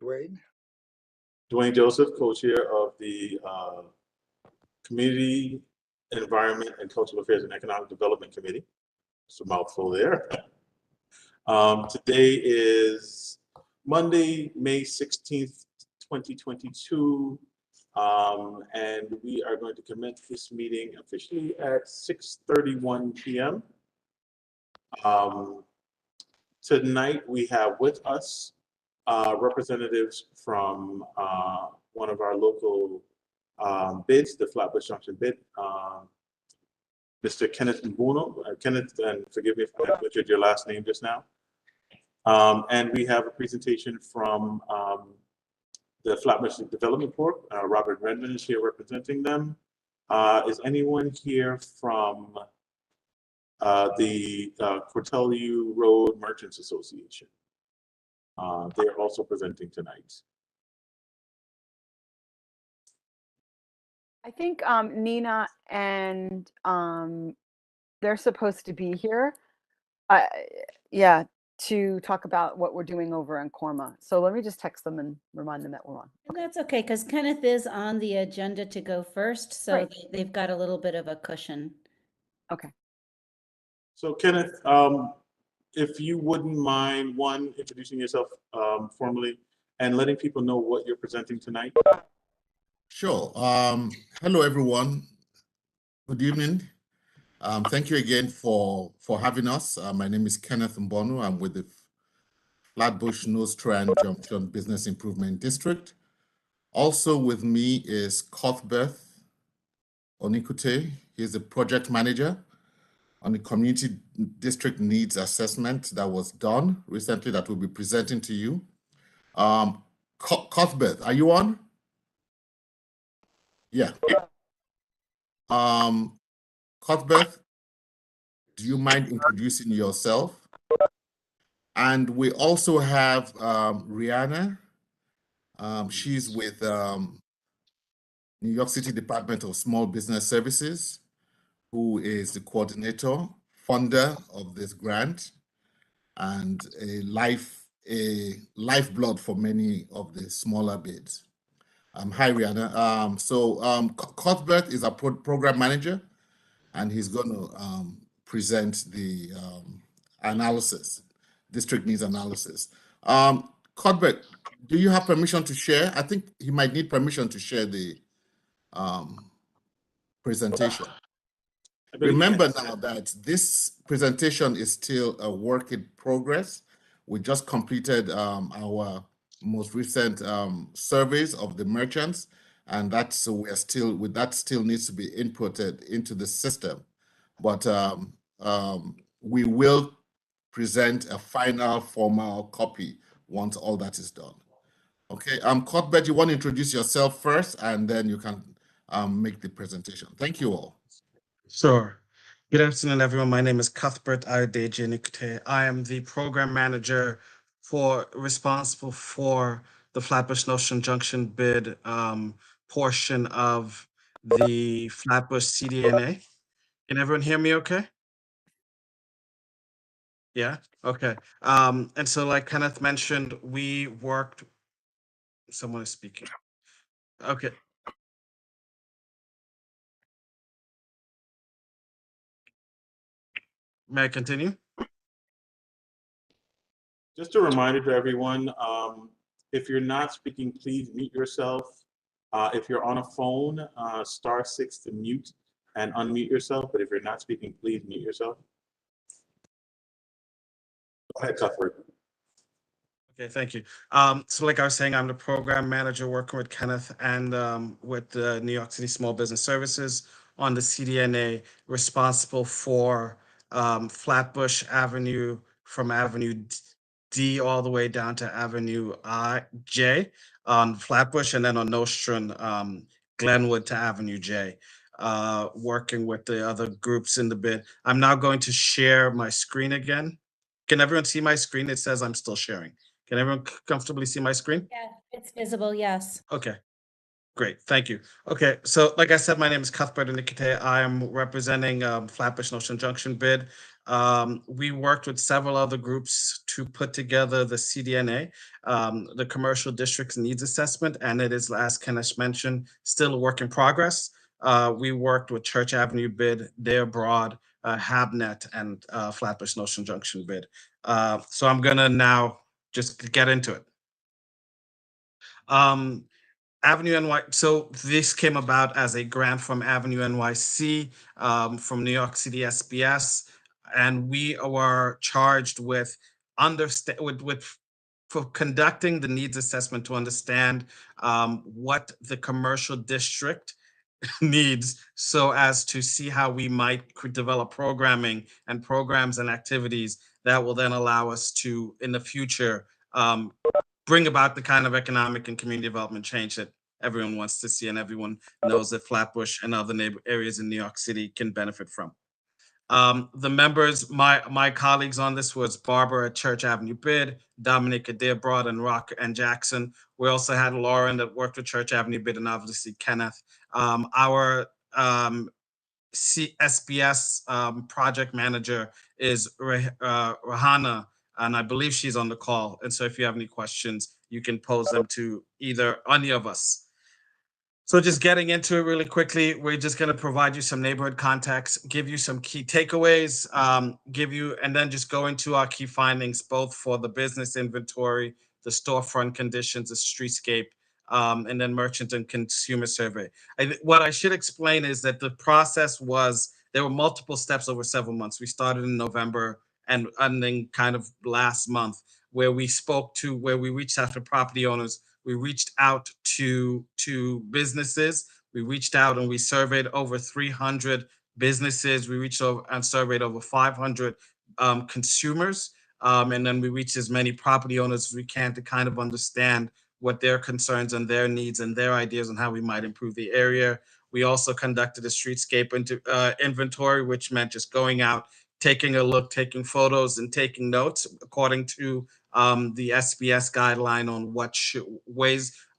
Dwayne. Dwayne Joseph, co-chair of the Community, Environment, and Cultural Affairs and Economic Development Committee. It's a mouthful there. Today is Monday, May 16th, 2022, and we are going to commence this meeting officially at 6:31 p.m. Tonight we have with us representatives from one of our local bids, the Flatbush Junction bid, Mr. Kenneth Mbonu. Kenneth, and forgive me if I butchered your last name just now. And we have a presentation from the Flatbush Development Corp. Robert Redmond is here representing them. Is anyone here from the Cortelyou Road Merchants Association? They're also presenting tonight. I think Nina and they're supposed to be here. Yeah, to talk about what we're doing over in Corma. So let me just text them and remind them that we're on. And that's okay, because Kenneth is on the agenda to go first, so Right. they've got a little bit of a cushion. Okay. So Kenneth, if you wouldn't mind, one, introducing yourself formally and letting people know what you're presenting tonight. Sure. Hello, everyone. Good evening. Thank you again for having us. My name is Kenneth Mbonu. I'm with the Flatbush-Nostrand Junction Business Improvement District. Also with me is Cuthbert Onikute. He's the project manager on the Community District Needs Assessment that was done recently that we'll be presenting to you. Cuthbert, are you on? Yeah. Cuthbert, do you mind introducing yourself? And we also have Rihanna. She's with New York City Department of Small Business Services, who is the coordinator, funder of this grant, and a lifeblood for many of the smaller bids. Hi, Rihanna. Cuthbert is a program manager, and he's going to present the analysis, district needs analysis. Cuthbert, do you have permission to share? I think he might need permission to share the presentation. Remember now that this presentation is still a work in progress. We just completed our most recent surveys of the merchants, and that still needs to be inputted into the system. But we will present a final formal copy once all that is done. Okay, Cuthbert, you want to introduce yourself first, and then you can make the presentation. Thank you all. Sure. Good afternoon, everyone. My name is Cuthbert Newkirk. I am the program manager responsible for the Flatbush-Nostrand Junction bid portion of the Flatbush CDNA. Can everyone hear me okay? Yeah, okay. And so like Kenneth mentioned, we worked, someone is speaking. Okay. May I continue? Just a reminder to everyone, if you're not speaking, please mute yourself. If you're on a phone, *6 to mute and unmute yourself. But if you're not speaking, please mute yourself. Go ahead, Cuthbert. Okay, thank you. So like I was saying, I'm the program manager working with Kenneth and with the New York City Small Business Services on the CDNA, responsible for Flatbush Avenue from Avenue D all the way down to Avenue J on Flatbush, and then on Nostrand, Glenwood to Avenue J, working with the other groups in the bid. I'm now going to share my screen again. Can everyone see my screen? It says I'm still sharing. Can everyone comfortably see my screen? Yeah, it's visible, yes. Okay, great, thank you. Okay, so like I said, my name is Cuthbert Newkirk. I am representing Flatbush-Nostrand Junction bid. We worked with several other groups to put together the CDNA, the Commercial Districts Needs Assessment, and it is, as Kenneth mentioned, still a work in progress. We worked with Church Avenue bid, Dare Broad, Habnet, and Flatbush-Nostrand Junction bid. So I'm gonna now just get into it. Avenue NY, so this came about as a grant from Avenue NYC, from New York City SBS, and we were charged with for conducting the needs assessment to understand what the commercial district needs, so as to see how we might develop programming and programs and activities that will then allow us to, in the future, bring about the kind of economic and community development change that everyone wants to see and everyone knows that Flatbush and other neighbor areas in New York City can benefit from. The members, my colleagues on this was Barbara at Church Avenue Bid, Dominic at Dare Broad, and Rock and Jackson. We also had Lauren that worked with Church Avenue Bid, and obviously Kenneth. Our SBS project manager is Rahana, and I believe she's on the call. And so if you have any questions, you can pose them to either any of us. So just getting into it really quickly, we're just going to provide you some neighborhood context, give you some key takeaways, and then just go into our key findings, both for the business inventory, the storefront conditions, the streetscape, and then merchant and consumer survey. What I should explain is that the process there were multiple steps over several months. We started in November and then kind of last month, where we reached out to property owners. We reached out to businesses. We reached out and we surveyed over 300 businesses. We reached over and surveyed over 500 consumers. And then we reached as many property owners as we can to kind of understand what their concerns and their needs and their ideas on how we might improve the area. We also conducted a streetscape inventory, which meant just going out, taking a look, taking photos, and taking notes according to the SBS guideline on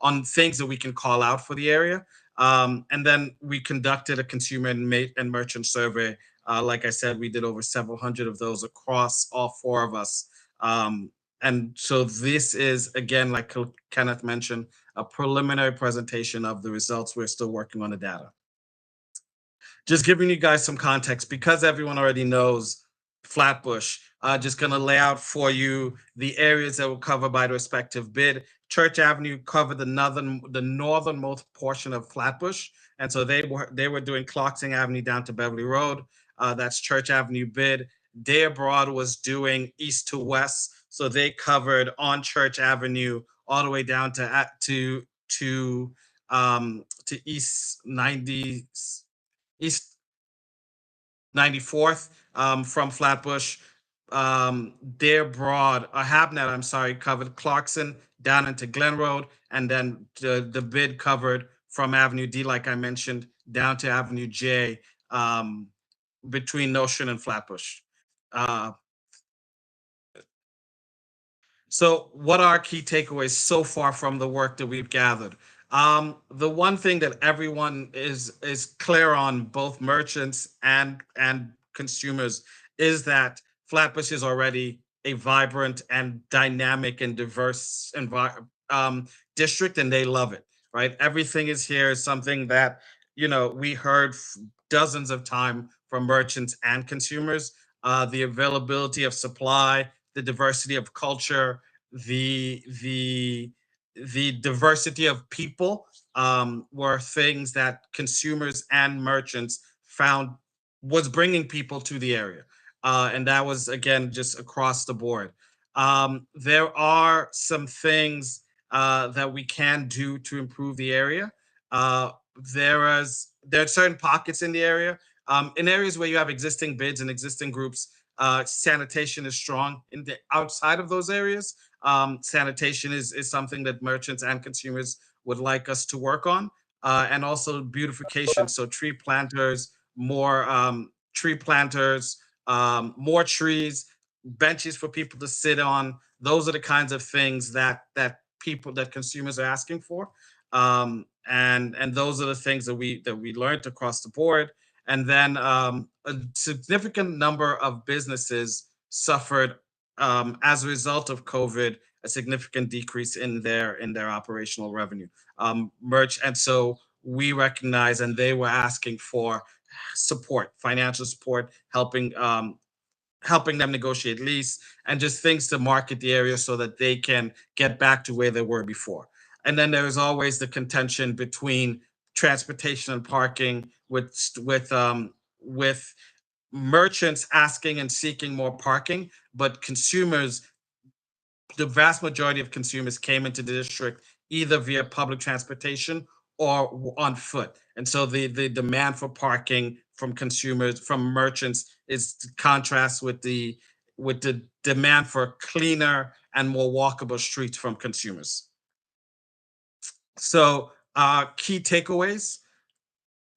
on things that we can call out for the area. And then we conducted a consumer and merchant survey. Like I said, we did over several hundred of those across all four of us. And so this is, again, like Kenneth mentioned, a preliminary presentation of the results. We're still working on the data. Just giving you guys some context, because everyone already knows Flatbush, just going to lay out for you the areas that were covered by the respective bid. Church Avenue covered the northernmost portion of Flatbush, and so they were doing Clarkson Avenue down to Beverly Road. That's Church Avenue bid. Dare Broad was doing east to west, so they covered on Church Avenue all the way down to East 94th from Flatbush. Dare Broad, Habnet, I'm sorry, covered Clarkson down into Glen Road, and then the bid covered from Avenue D, like I mentioned, down to Avenue J, between Nostrand and Flatbush. So what are our key takeaways so far from the work that we've gathered? The one thing that everyone is clear on, both merchants and consumers, is that Flatbush is already a vibrant and dynamic and diverse district, and they love it, right? Everything is here is something that, we heard dozens of times from merchants and consumers. The availability of supply, the diversity of culture, the diversity of people were things that consumers and merchants found was bringing people to the area. And that was, again, just across the board. There are some things that we can do to improve the area. There are certain pockets in the area. In areas where you have existing bids and existing groups, sanitation is strong. Outside of those areas, sanitation is something that merchants and consumers would like us to work on, and also beautification. So tree planters, more trees, benches for people to sit on. Those are the kinds of things that consumers are asking for. And those are the things that we learned across the board. And then a significant number of businesses suffered as a result of COVID, a significant decrease in their operational revenue. And so we recognize, and they were asking for support, financial support, helping them negotiate lease and just things to market the area so that they can get back to where they were before. And then there is always the contention between transportation and parking, with merchants asking and seeking more parking, but consumers, the vast majority of consumers came into the district either via public transportation or on foot. And so the demand for parking from consumers, from merchants, is contrast with the demand for cleaner and more walkable streets from consumers. So key takeaways.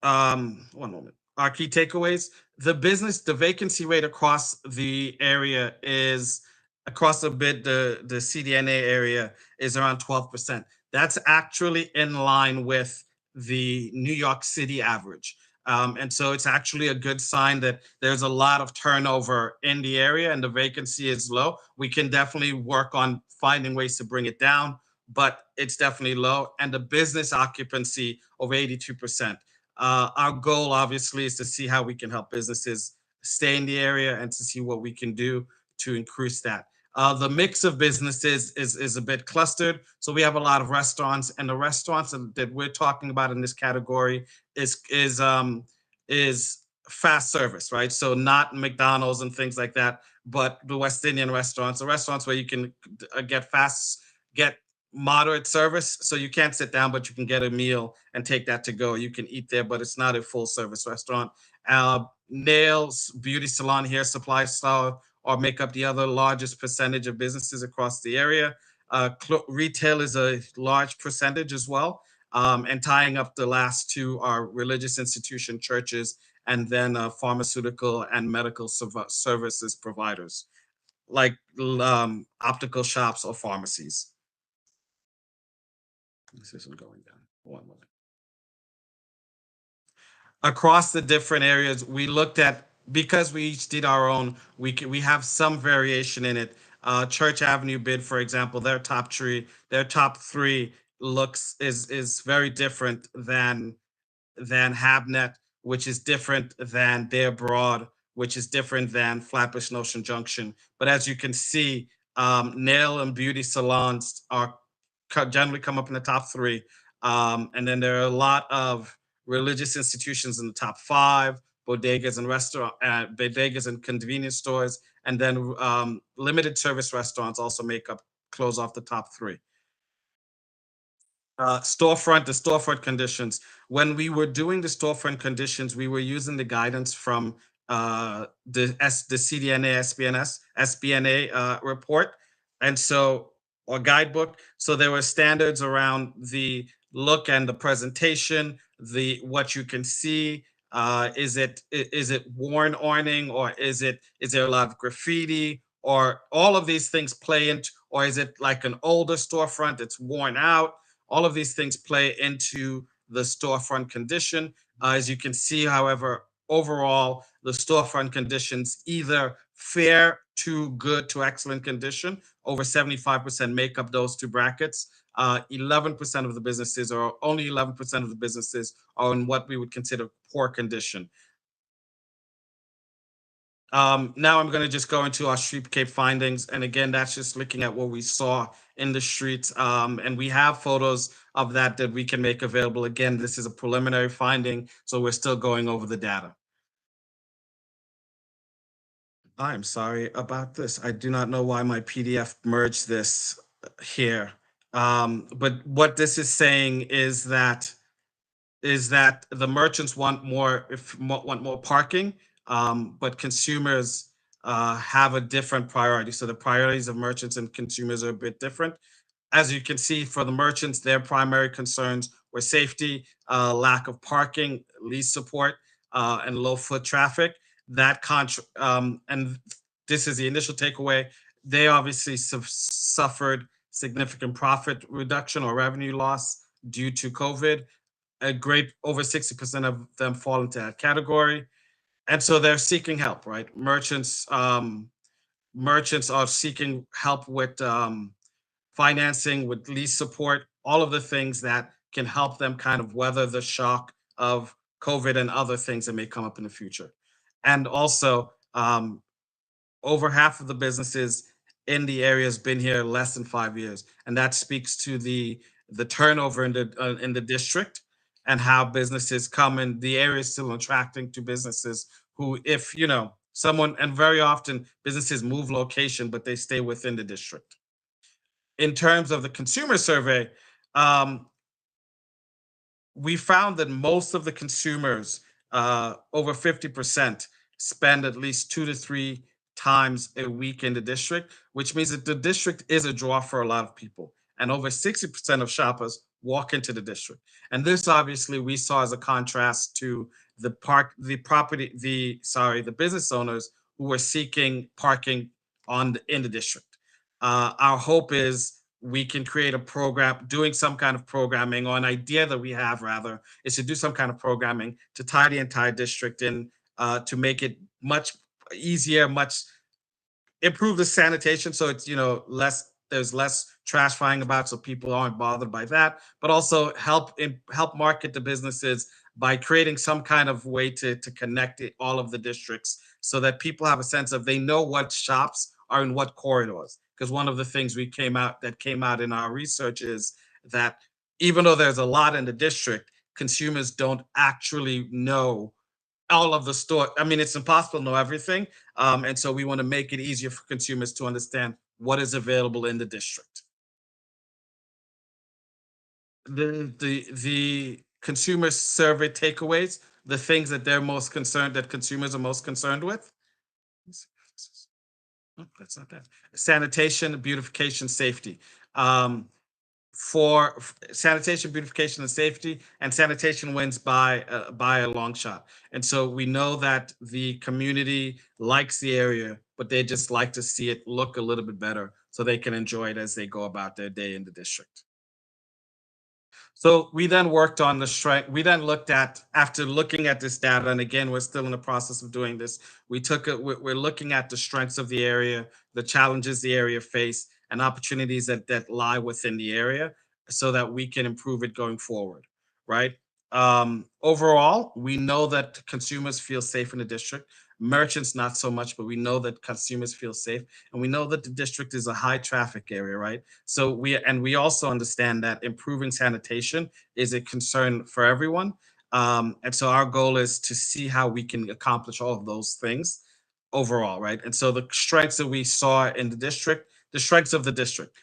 One moment. Our key takeaways: the vacancy rate across the area is, across the CDNA area is around 12%. That's actually in line with the New York City average. And so it's actually a good sign that there's a lot of turnover in the area and the vacancy is low. We can definitely work on finding ways to bring it down, but it's definitely low. And the business occupancy of 82%. Our goal, obviously, is to see how we can help businesses stay in the area and to see what we can do to increase that. The mix of businesses is a bit clustered. So we have a lot of restaurants, and the restaurants that we're talking about in this category is fast service, right? So not McDonald's and things like that, but the West Indian restaurants, the restaurants where you can get moderate service. So you can't sit down, but you can get a meal and take that to go. You can eat there, but it's not a full service restaurant. Nails, beauty salon, hair supply store, or make up the other largest percentage of businesses across the area. Retail is a large percentage as well. And tying up the last two are religious institution, churches, and then pharmaceutical and medical services providers, like optical shops or pharmacies. This isn't going down. One moment. Across the different areas, we looked at, because we each did our own, we have some variation in it. Church Avenue bid, for example, their top three is very different than Habnet, which is different than Dare Broad, which is different than Flatbush-Nostrand Junction. But as you can see, nail and beauty salons generally come up in the top three. And then there are a lot of religious institutions in the top five, bodegas and convenience stores, and then limited service restaurants also close off the top three. The storefront conditions. When we were doing the storefront conditions, we were using the guidance from the CDNA SBNA report, and so, or guidebook. So there were standards around the look and the presentation, what you can see. Is it worn awning, or is there a lot of graffiti, or all of these things play into, or is it like an older storefront that's worn out? All of these things play into the storefront condition. As you can see, however, overall, the storefront conditions either fair to good to excellent condition, over 75% make up those two brackets. 11% of the businesses, or only 11% of the businesses, are in what we would consider poor condition. Now I'm going to just go into our streetscape findings. And again, that's just looking at what we saw in the streets. And we have photos of that we can make available. Again, this is a preliminary finding, so we're still going over the data. I'm sorry about this. I do not know why my PDF merged this here. But what this is saying is that the merchants want more parking, but consumers have a different priority. So the priorities of merchants and consumers are a bit different. As you can see, for the merchants, their primary concerns were safety, lack of parking, lease support, and low foot traffic. And this is the initial takeaway. They obviously suffered significant profit reduction or revenue loss due to COVID. over 60% of them fall into that category. And so they're seeking help, right? Merchants are seeking help with financing, with lease support, all of the things that can help them kind of weather the shock of COVID and other things that may come up in the future. And also, over half of the businesses in the area has been here less than 5 years, and that speaks to the turnover in the district and how businesses come in. The area is still attracting to businesses who, if someone, and very often businesses move location, but they stay within the district. In terms of the consumer survey, we found that most of the consumers, over 50%, spend at least 2 to 3 times a week in the district, which means that the district is a draw for a lot of people. And over 60% of shoppers walk into the district. And this obviously we saw as a contrast to the business owners who were seeking parking in the district. Our hope is we can create a program, doing some kind of programming, or an idea that we have rather, is to do some kind of programming to tie the entire district in, to make it much easier, improve the sanitation, so it's there's less trash flying about, so people aren't bothered by that, but also help market the businesses by creating some kind of way to connect all of the districts, so that people have a sense of, they know what shops are in what corridors. Because one of the things came out in our research is that even though there's a lot in the district, consumers don't actually know all of the store. I mean, it's impossible to know everything. And so we want to make it easier for consumers to understand what is available in the district. The consumer survey takeaways, the things that consumers are most concerned with. Oh, that's not that. Sanitation, beautification, safety. For sanitation, beautification, and safety, and sanitation wins by a long shot. And so we know that the community likes the area, but they just like to see it look a little bit better so they can enjoy it as they go about their day in the district. So we then worked on the strength. We then looked at, after looking at this data, and again, we're still in the process of doing this. We're looking at the strengths of the area, the challenges the area face, and opportunities that lie within the area, so that we can improve it going forward, right? Overall, we know that consumers feel safe in the district. Merchants, not so much, but we know that consumers feel safe, and we know that the district is a high traffic area, right? So we also understand that improving sanitation is a concern for everyone. And so our goal is to see how we can accomplish all of those things overall, right? And so the strengths that we saw in the district, the strengths of the district: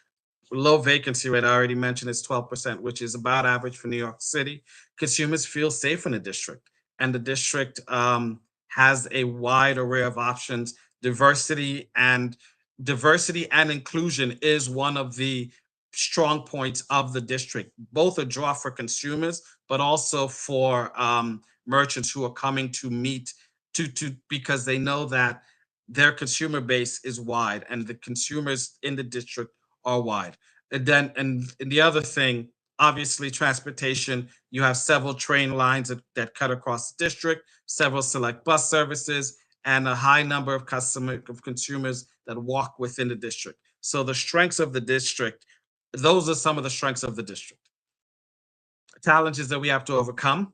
low vacancy rate, I already mentioned, is 12%, which is about average for New York City. Consumers feel safe in the district, and the district has a wide array of options. Diversity and inclusion is one of the strong points of the district, both a draw for consumers, but also for merchants who are coming to meet because they know that their consumer base is wide and the consumers in the district are wide. And the other thing, obviously, transportation. You have several train lines that cut across the district, several select bus services, and a high number of consumers that walk within the district. So the strengths of the district, those are some of the strengths of the district. Challenges that we have to overcome.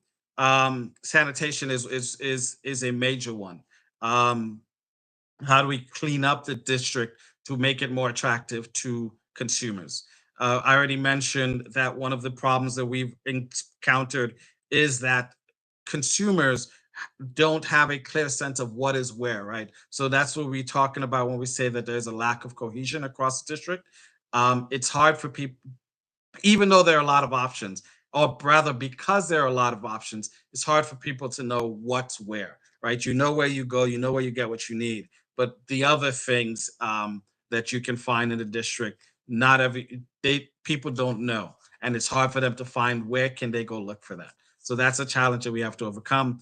Sanitation is a major one. How do we clean up the district to make it more attractive to consumers? I already mentioned that one of the problems that we've encountered is that consumers don't have a clear sense of what is where, right? So that's what we're talking about when we say that there's a lack of cohesion across the district. It's hard for people, even though there are a lot of options, or rather because there are a lot of options, it's hard for people to know what's where, right? You know where you go, you know where you get what you need, but the other things that you can find in the district, people don't know, and it's hard for them to find where can they go look for that. So that's a challenge that we have to overcome.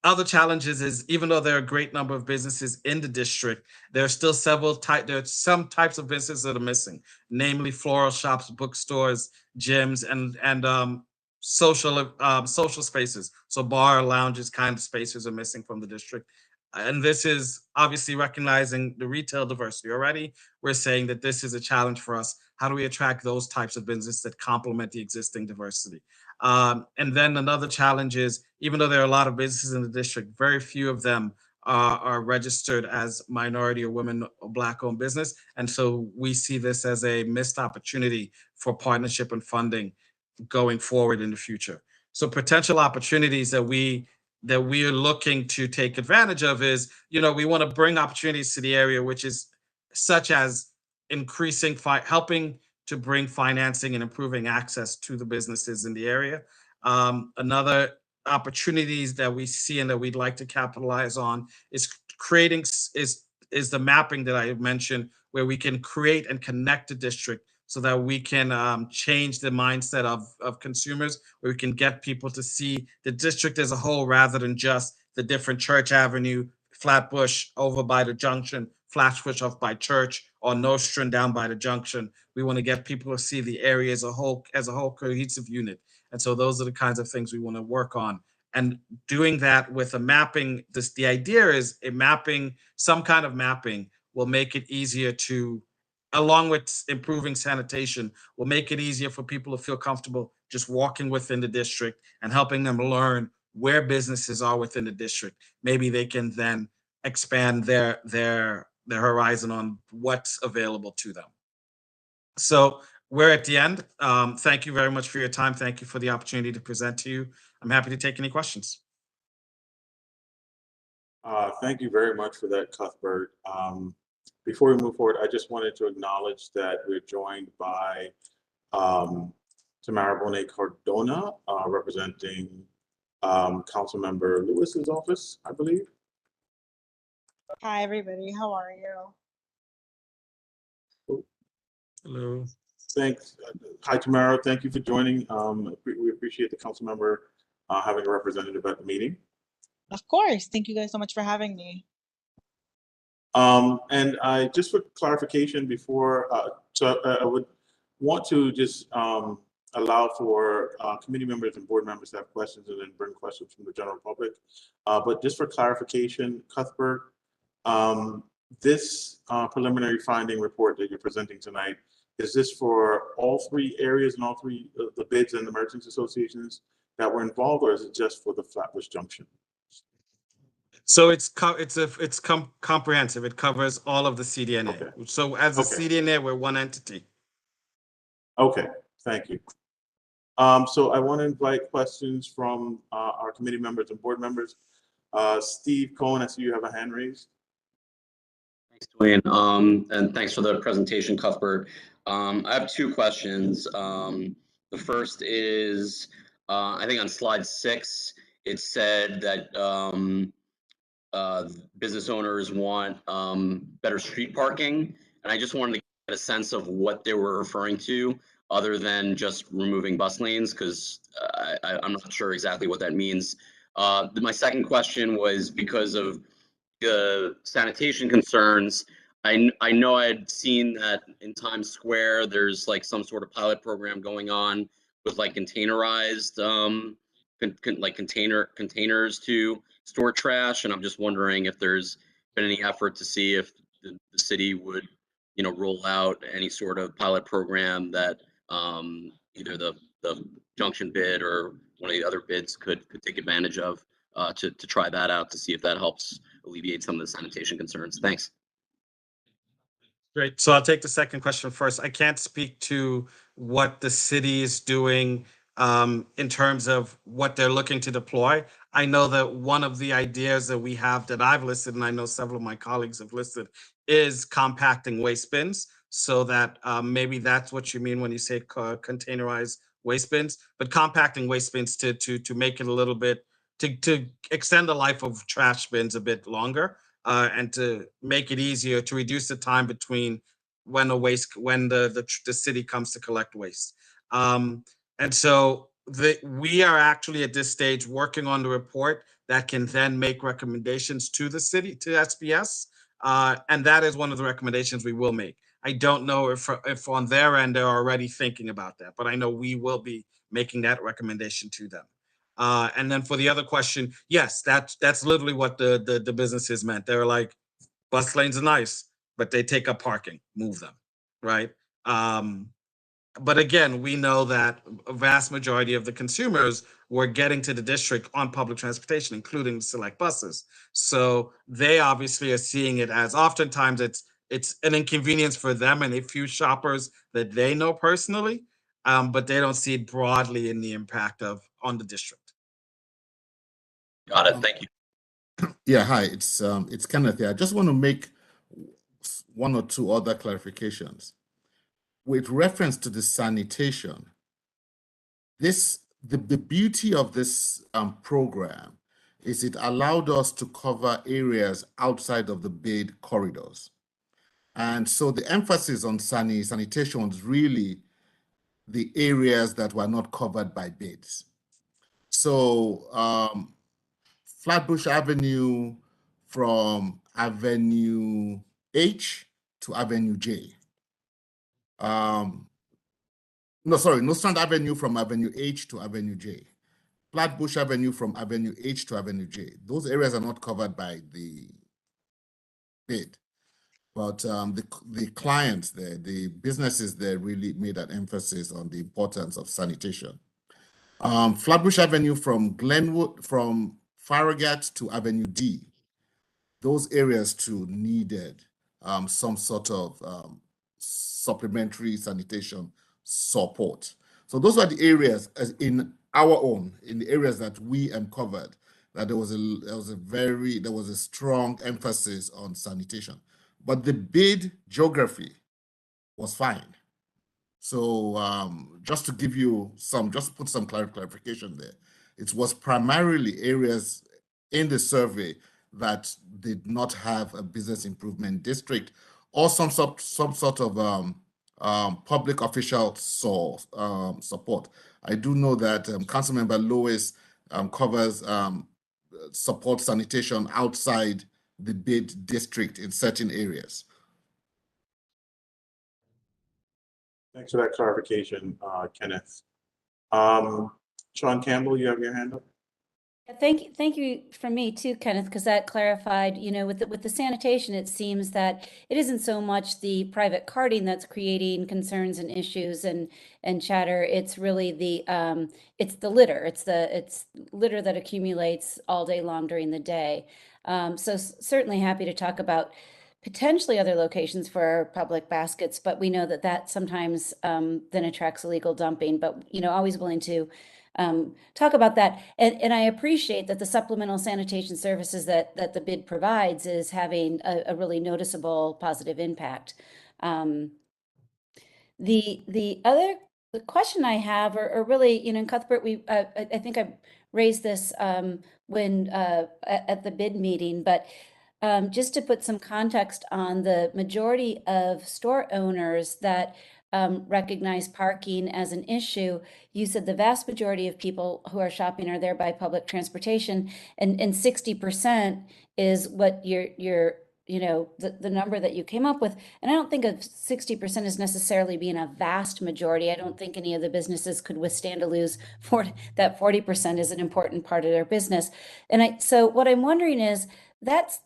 other challenges is, even though there are a great number of businesses in the district, there are still there are some types of businesses that are missing, namely floral shops, bookstores, gyms, and social spaces. So bar, lounges, kind of spaces are missing from the district. And this is obviously recognizing the retail diversity already. We're saying that this is a challenge for us. How do we attract those types of businesses that complement the existing diversity? And then another challenge is, even though there are a lot of businesses in the district, very few of them are registered as minority or women or Black-owned business. And so we see this as a missed opportunity for partnership and funding going forward in the future. So potential opportunities that we are looking to take advantage of is, we want to bring opportunities to the area, which is such as increasing, helping to bring financing and improving access to the businesses in the area. Another opportunities that we see and that we'd like to capitalize on is creating is the mapping that I mentioned, where we can create and connect the district so that we can change the mindset of consumers, where we can get people to see the district as a whole rather than just the different Church Avenue, Flatbush over by the Junction, Flatbush off by Church, or Nostrand down by the Junction. We want to get people to see the area as a whole cohesive unit. And so those are the kinds of things we want to work on. And doing that with a mapping, the idea is some kind of mapping will make it easier to, along with improving sanitation, will make it easier for people to feel comfortable just walking within the district and helping them learn where businesses are within the district. Maybe they can then expand their horizon on what's available to them. So we're at the end. Thank you very much for your time. Thank you for the opportunity to present to you. I'm happy to take any questions. Thank you very much for that, Cuthbert. Before we move forward, I just wanted to acknowledge that we're joined by Tamara Bonet-Cardona, representing Councilmember Lewis's office, I believe. Hi, everybody. How are you? Hello. Thanks. Hi, Tamara. Thank you for joining. We appreciate the council member having a representative at the meeting. Of course. Thank you guys so much for having me. And I just for clarification before, I would want to just allow for committee members and board members to have questions and then bring questions from the general public. But just for clarification, Cuthbert, this preliminary finding report that you're presenting tonight, is this for all three areas and all three of the bids and the merchants associations that were involved, or is it just for the Flatbush Junction? So it's comprehensive. It covers all of the CDNA. Okay. So as a CDNA, we're one entity. Okay, thank you. So I want to invite questions from our committee members and board members. Steve Cohen, I see you have a hand raised. Thanks, Dwayne. And thanks for the presentation, Cuthbert. I have two questions. The first is, I think on slide 6, it said that business owners want better street parking. And I just wanted to get a sense of what they were referring to other than just removing bus lanes, because I'm not sure exactly what that means. My second question was because of the sanitation concerns. I know I'd seen that in Times Square, there's like some sort of pilot program going on with like containerized, containers to store trash. And I'm just wondering if there's been any effort to see if the city would, roll out any sort of pilot program that either the Junction bid or one of the other bids could take advantage of to try that out to see if that helps alleviate some of the sanitation concerns. Thanks. Great. So I'll take the second question first. I can't speak to what the city is doing in terms of what they're looking to deploy. I know that one of the ideas that we have that I've listed, and I know several of my colleagues have listed, is compacting waste bins. So that maybe that's what you mean when you say containerized waste bins, but compacting waste bins to make it a little bit, to extend the life of trash bins a bit longer. And to make it easier to reduce the time between when the city comes to collect waste. And so we are actually at this stage working on the report that can then make recommendations to the city, to SBS. And that is one of the recommendations we will make. I don't know if on their end they're already thinking about that, but I know we will be making that recommendation to them. And then for the other question, yes, that's literally what the businesses meant. They were like, bus lanes are nice, but they take up parking, move them, right? But again, we know that a vast majority of the consumers were getting to the district on public transportation, including select buses. So they obviously are seeing it as oftentimes it's an inconvenience for them and a few shoppers that they know personally, but they don't see it broadly in the impact on the district. Got it. Thank you. Yeah, hi, it's Kenneth here. I just want to make one or two other clarifications. With reference to the sanitation, the beauty of this program is it allowed us to cover areas outside of the bid corridors. And so the emphasis on sanitation was really the areas that were not covered by bids. So Flatbush Avenue from Avenue H to Avenue J. Nostrand Avenue from Avenue H to Avenue J. Flatbush Avenue from Avenue H to Avenue J. Those areas are not covered by the bid. But the clients there, the businesses there really made an emphasis on the importance of sanitation. Flatbush Avenue from Glenwood, from Farragut to Avenue D. Those areas too needed some sort of supplementary sanitation support. So those are the areas in the areas that we uncovered, that there was a strong emphasis on sanitation. But the bid geography was fine. So just to give you just put some clarification there, it was primarily areas in the survey that did not have a business improvement district or some sort of public official support. I do know that Councilmember Lewis covers support sanitation outside the bid district in certain areas. Thanks for that clarification, Kenneth. Sean Campbell, you have your hand up? Thank you from me too, Kenneth, because that clarified, with the sanitation, it seems that it isn't so much the private carting that's creating concerns and issues and chatter. It's really it's the litter. It's litter that accumulates all day long during the day. So certainly happy to talk about potentially other locations for public baskets, but we know that sometimes then attracts illegal dumping, but always willing to talk about that. And I appreciate that the supplemental sanitation services that the bid provides is having a really noticeable positive impact. The other question I have are really, in Cuthbert, I think I raised this when at the bid meeting, but just to put some context on the majority of store owners that recognize parking as an issue, you said the vast majority of people who are shopping are there by public transportation, and 60% is what the number that you came up with. And I don't think of 60% as necessarily being a vast majority. I don't think any of the businesses could withstand to lose that 40% is an important part of their business. And so what I'm wondering is, that's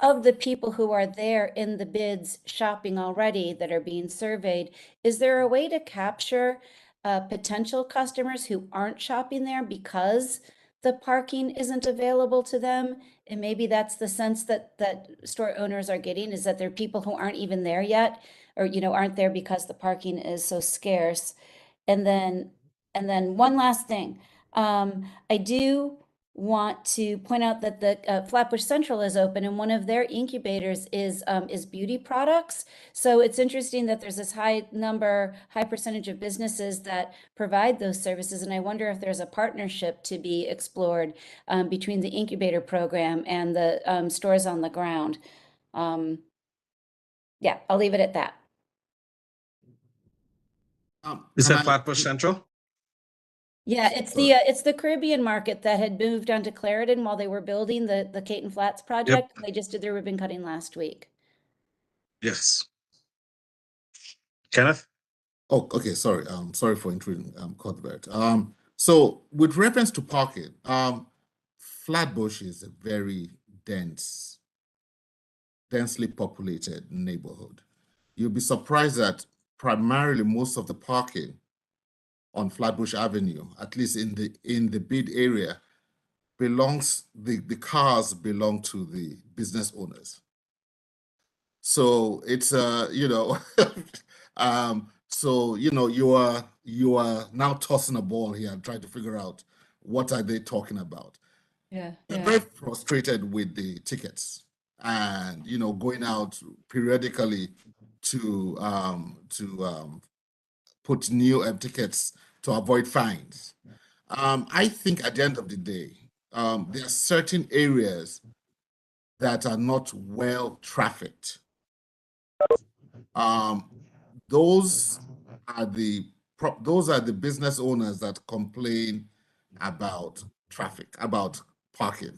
of the people who are there in the bids shopping already that are being surveyed. Is there a way to capture potential customers who aren't shopping there because the parking isn't available to them? And maybe that's the sense that store owners are getting, is that there are people who aren't even there yet, or aren't there because the parking is so scarce. And then one last thing, I do want to point out that the Flatbush Central is open, and one of their incubators is beauty products. So it's interesting that there's this high percentage of businesses that provide those services, and I wonder if there's a partnership to be explored between the incubator program and the stores on the ground. Yeah, I'll leave it at that. Is that Flatbush Central? Yeah, it's the Caribbean market that had moved onto Clarendon while they were building the Caton Flats project. They just did their ribbon cutting last week. Yes. Kenneth? Oh, okay, sorry. Sorry for intruding, Cuthbert. So with reference to parking, Flatbush is a very densely populated neighborhood. You'll be surprised that primarily most of the parking on Flatbush Avenue, at least in the bid area, the cars belong to the business owners. So it's so you are now tossing a ball here and trying to figure out what are they talking about. Yeah, They're very frustrated with the tickets and going out periodically to put new tickets to avoid fines. I think at the end of the day, there are certain areas that are not well trafficked. Those are the business owners that complain about traffic, about parking.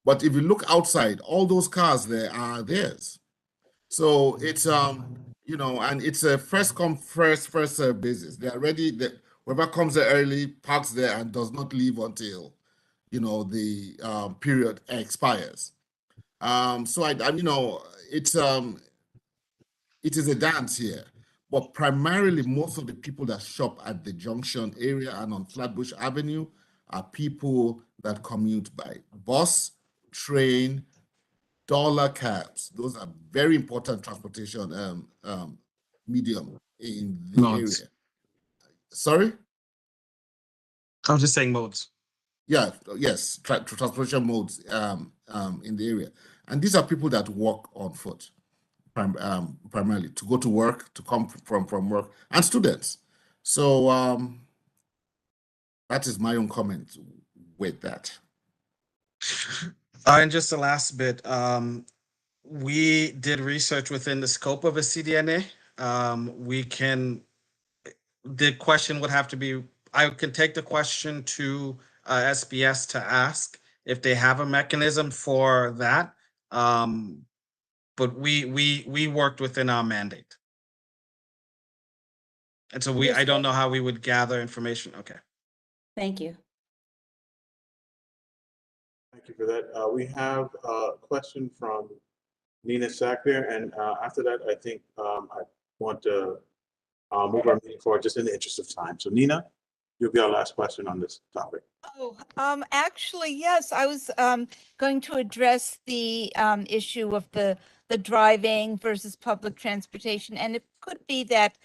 But if you look outside, all those cars there are theirs. So it's and it's a first come first serve basis. They are ready. Whoever comes there early parks there and does not leave until the period expires. So it is a dance here, but primarily most of the people that shop at the Junction area and on Flatbush Avenue are people that commute by bus, train, dollar cabs. Those are very important transportation medium in the area. Sorry? I was just saying modes. Yeah, yes, transportation modes in the area. And these are people that walk on foot, primarily to go to work, to come from work, and students. So that is my own comment with that. And just the last bit, we did research within the scope of a CDNA. The question would have to be, I can take the question to SBS to ask if they have a mechanism for that. But we worked within our mandate. And so I don't know how we would gather information. Okay. Thank you. Thank you for that. We have a question from Nina Sack there, and after that, I think I want to move our meeting forward just in the interest of time. So Nina, you'll be our last question on this topic. Oh, actually, yes, I was going to address the issue of the driving versus public transportation, and it could be that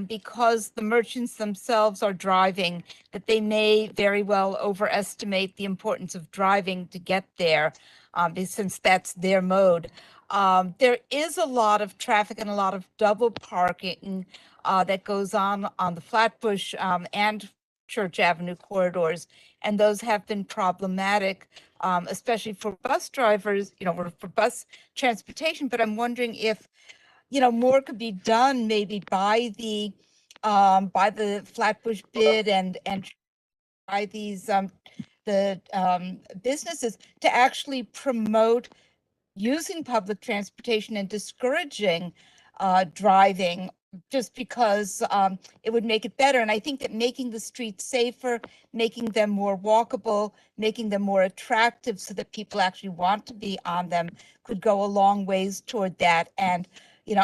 because the merchants themselves are driving, that they may very well overestimate the importance of driving to get there, since that's their mode. There is a lot of traffic and a lot of double parking that goes on the Flatbush and Church Avenue corridors, and those have been problematic, especially for bus drivers, for bus transportation. But I'm wondering if, more could be done maybe by the Flatbush bid and by these businesses to actually promote using public transportation and discouraging driving, just because it would make it better. And I think that making the streets safer, making them more walkable, making them more attractive so that people actually want to be on them could go a long ways toward that. And,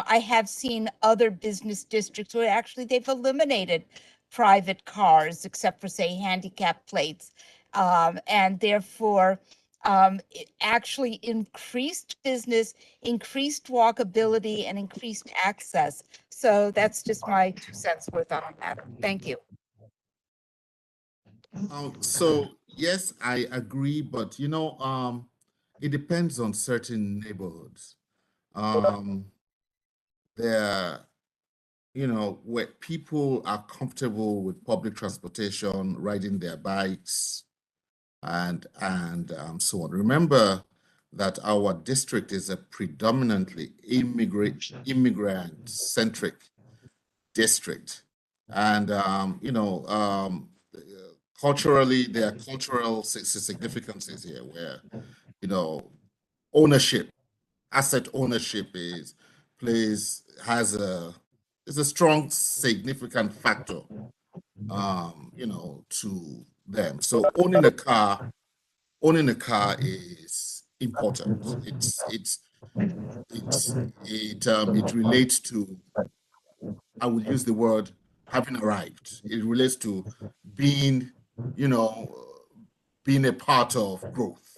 I have seen other business districts where actually they've eliminated private cars, except for, say, handicap plates. And therefore, it actually increased business, increased walkability, and increased access. So that's just my 2 cents worth on that. Thank you. So yes, I agree, but it depends on certain neighborhoods. There, where people are comfortable with public transportation, riding their bikes, and so on. Remember that our district is a predominantly immigrant-centric district, and culturally, there are cultural significances here where, you know, ownership, asset ownership is a strong significant factor, you know, to them. So owning a car is important. It relates to, I would use the word, having arrived. It relates to being, you know, being a part of growth.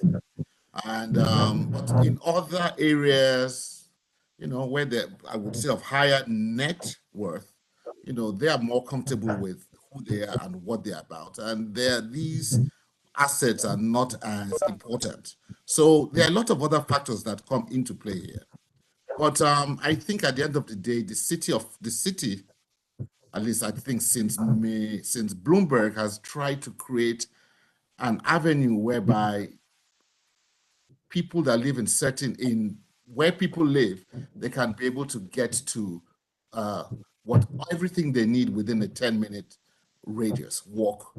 And but in other areas, you know, where I would say of higher net worth, you know, they are more comfortable with who they are and what they're about. And these assets are not as important. So there are a lot of other factors that come into play here. But I think at the end of the day, the city, at least I think since Bloomberg has tried to create an avenue whereby people that live in where people live, they can be able to get to everything they need within a 10-minute walk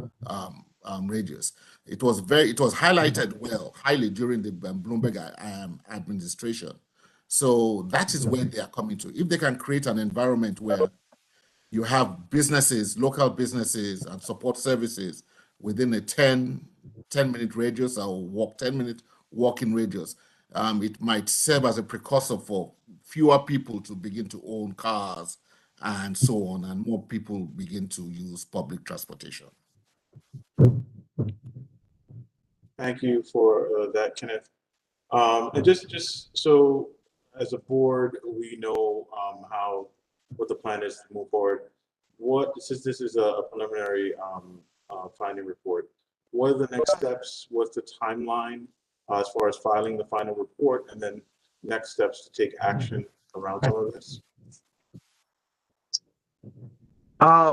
radius. It was highlighted highly during the Bloomberg administration. So that is where they are coming to. If they can create an environment where you have businesses, local businesses and support services within a 10-minute radius or 10-minute walking radius, it might serve as a precursor for fewer people to begin to own cars and so on, and more people begin to use public transportation. Thank you for that, Kenneth. And just so as a board, we know what the plan is to move forward. Since this is a preliminary finding report, what are the next steps? What's the timeline as far as filing the final report, and then next steps to take action around some of this?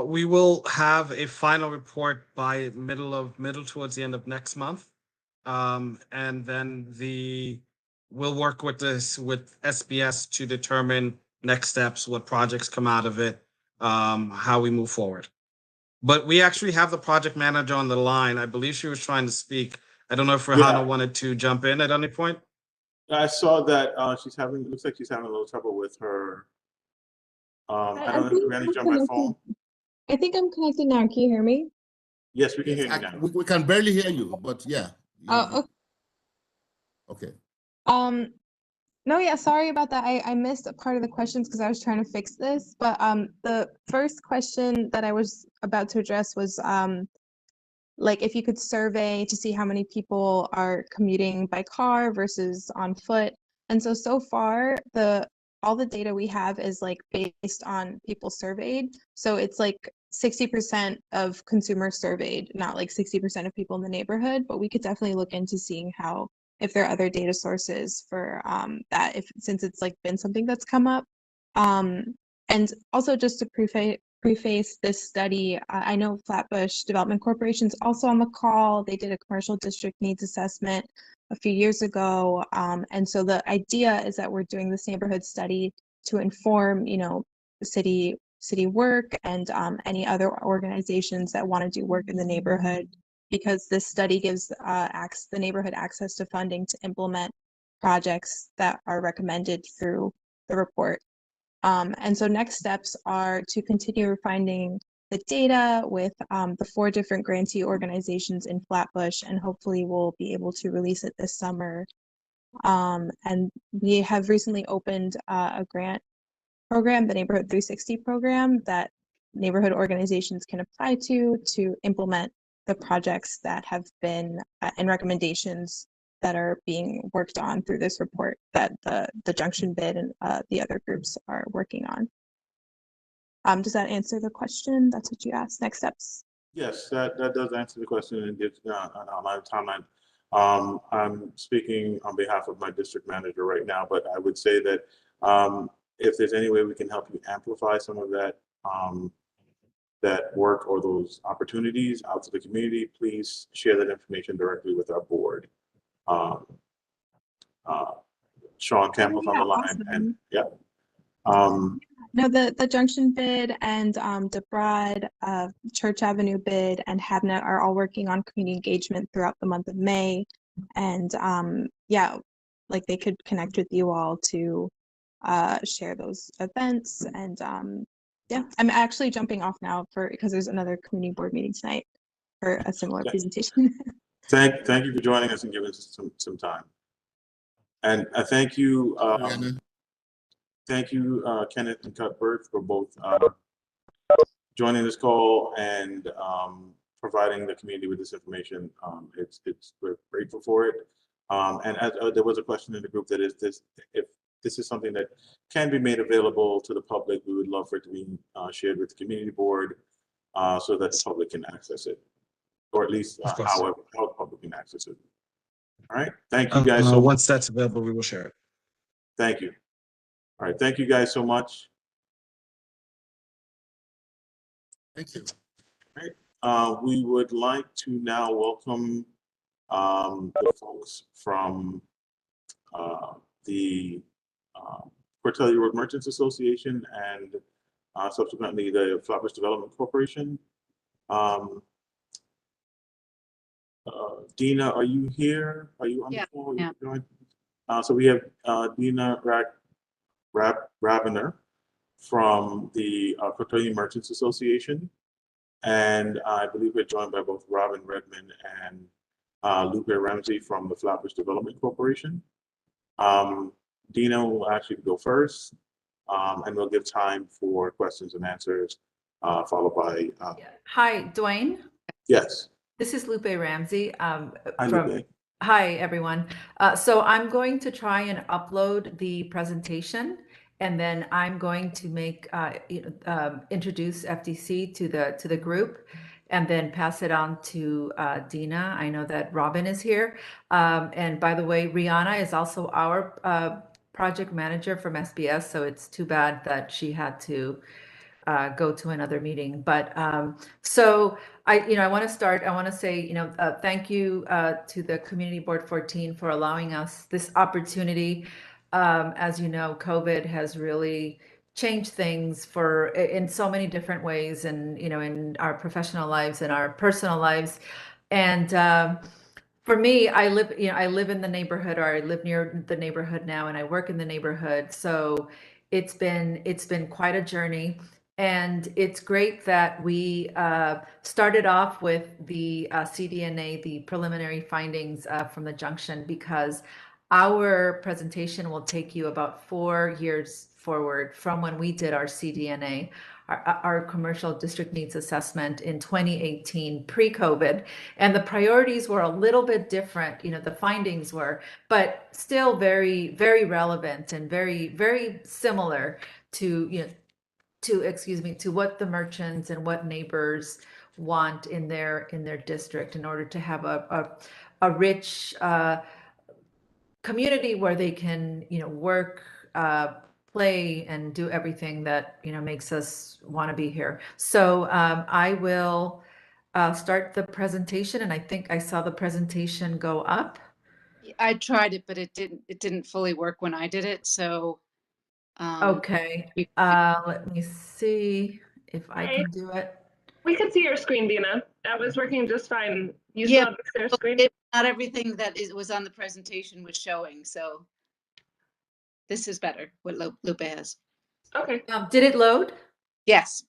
We will have a final report by middle towards the end of next month. And then we'll work with SBS to determine next steps, what projects come out of it, how we move forward. But we actually have the project manager on the line. I believe she was trying to speak. I don't know if Rihanna wanted to jump in at any point. I saw that looks like she's having a little trouble with her. I don't know if Rihanna's on my phone. I think I'm connected now. Can you hear me? Yes, we can hear you now. We can barely hear you, but yeah. Oh, okay. No, yeah, sorry about that. I missed a part of the questions because I was trying to fix this. But the first question that I was about to address was like if you could survey to see how many people are commuting by car versus on foot. And so far all the data we have is like based on people surveyed. So it's like 60% of consumers surveyed, not like 60% of people in the neighborhood, but we could definitely look into seeing if there are other data sources for that, since it's like been something that's come up. And also just to preface this study, I know Flatbush Development Corporation's also on the call. They did a commercial district needs assessment a few years ago. And so the idea is that we're doing this neighborhood study to inform, you know, the city work and any other organizations that want to do work in the neighborhood, because this study gives the neighborhood access to funding to implement projects that are recommended through the report. And so next steps are to continue refining the data with the 4 different grantee organizations in Flatbush, and hopefully we'll be able to release it this summer. And we have recently opened a grant program, the Neighborhood 360 program, that neighborhood organizations can apply to implement the projects that have been and recommendations that are being worked on through this report that the Junction bid and the other groups are working on. Does that answer the question? That's what you asked. Next steps. Yes, that does answer the question and gives an outline of timeline. I'm speaking on behalf of my district manager right now, but I would say that if there's any way we can help you amplify some of that that work or those opportunities out to the community, please share that information directly with our board. Sean Campbell's on the line, awesome. and yeah. No, the Junction bid and DeBrod, Church Avenue bid and Habnet are all working on community engagement throughout the month of May. And yeah, like they could connect with you all to share those events. And yeah, I'm actually jumping off now because there's another community board meeting tonight for a similar presentation. Thank you for joining us and giving us some time. And thank you, Kenneth and Cuthbert, for both joining this call and providing the community with this information. We're grateful for it. And there was a question in the group that if this is something that can be made available to the public, we would love for it to be shared with the community board so that the public can access it, or at least how the public can access it. All right, thank you guys so much. Once that's available, we will share it. Thank you. All right, thank you guys so much. Thank you. All right, we would like to now welcome the folks from the Cortellia Road Merchants Association and subsequently the Flatbush Development Corporation. Dina, are you here? Are you on the phone? Yeah. So we have Dina Rabiner from the Cortellia Merchants Association, and I believe we're joined by both Robin Redmond and Lupe Ramsey from the Flatbush Development Corporation. Dina will actually go first, and we'll give time for questions and answers, followed by. Hi, Dwayne. Yes. This is Lupe Ramsey. Hi, Lupe. Hi, everyone. So I'm going to try and upload the presentation, and then I'm going to make introduce FDC to the group, and then pass it on to Dina. I know that Robin is here, and by the way, Rihanna is also our project manager from SBS. So it's too bad that she had to go to another meeting. But so I want to start. I want to say, thank you to the Community Board 14 for allowing us this opportunity. As you know, COVID has really changed things in so many different ways, and in our professional lives and our personal lives. And for me, I live in the neighborhood, or I live near the neighborhood now, and I work in the neighborhood. So it's been quite a journey. And it's great that we started off with the CDNA, the preliminary findings from the Junction, because our presentation will take you about 4 years forward from when we did our CDNA, our commercial district needs assessment in 2018, pre-COVID. And the priorities were a little bit different, the findings were, but still very, very relevant and very, very similar to, to what the merchants and what neighbors want in their district in order to have a rich community where they can work, play, and do everything that makes us want to be here. So I will start the presentation, and I think I saw the presentation go up. I tried it, but it didn't fully work when I did it. So okay, let me see if I can do it. We could see your screen, Dina. That was working just fine. You still have the share screen? Not everything that was on the presentation was showing. So this is better, what Lupe has. Okay. Did it load? Yes.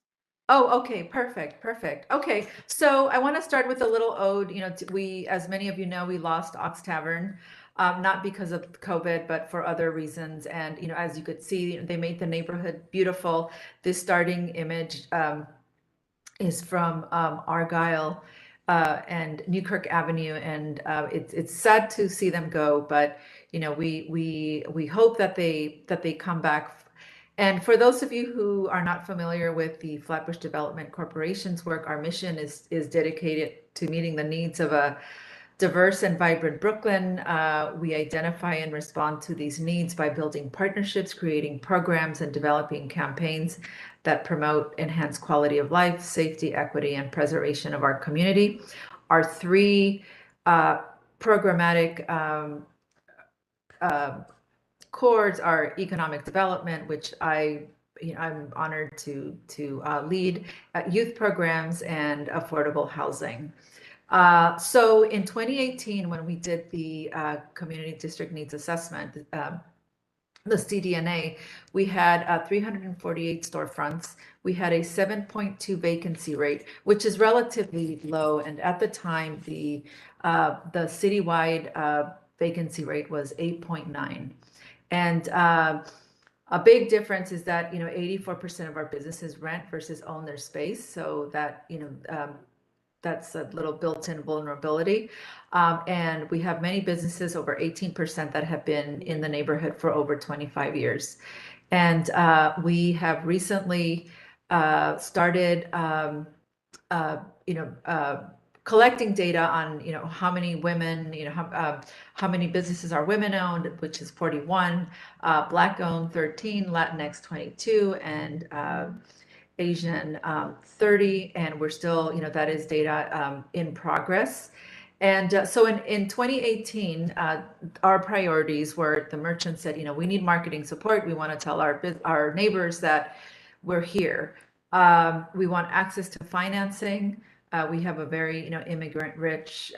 Oh, okay, perfect. Okay, so I want to start with a little ode. We, as many of you know, we lost Ox Tavern, not because of COVID, but for other reasons. And as you could see, they made the neighborhood beautiful. This starting image is from Argyle and Newkirk Avenue, and it's sad to see them go, but we hope that they come back. And for those of you who are not familiar with the Flatbush Development Corporation's work, our mission is dedicated to meeting the needs of a diverse and vibrant Brooklyn. We identify and respond to these needs by building partnerships, creating programs, and developing campaigns that promote enhanced quality of life, safety, equity, and preservation of our community. Our 3 programmatic chords are economic development, which I I'm honored to lead youth programs and affordable housing. So in 2018, when we did the Community District Needs Assessment, the CDNA, we had 348 storefronts. We had a 7.2 vacancy rate, which is relatively low. And at the time, the citywide vacancy rate was 8.9. And a big difference is that 84% of our businesses rent versus own their space. So that that's a little built-in vulnerability. And we have many businesses, over 18%, that have been in the neighborhood for over 25 years. And we have recently started, collecting data on, how many women, how many businesses are women-owned, which is 41, Black-owned 13, Latinx 22, and Asian 30, and we're still, that is data in progress. And so in 2018, our priorities were, the merchant said, we need marketing support. We want to tell our neighbors that we're here. We want access to financing. We have a very, immigrant-rich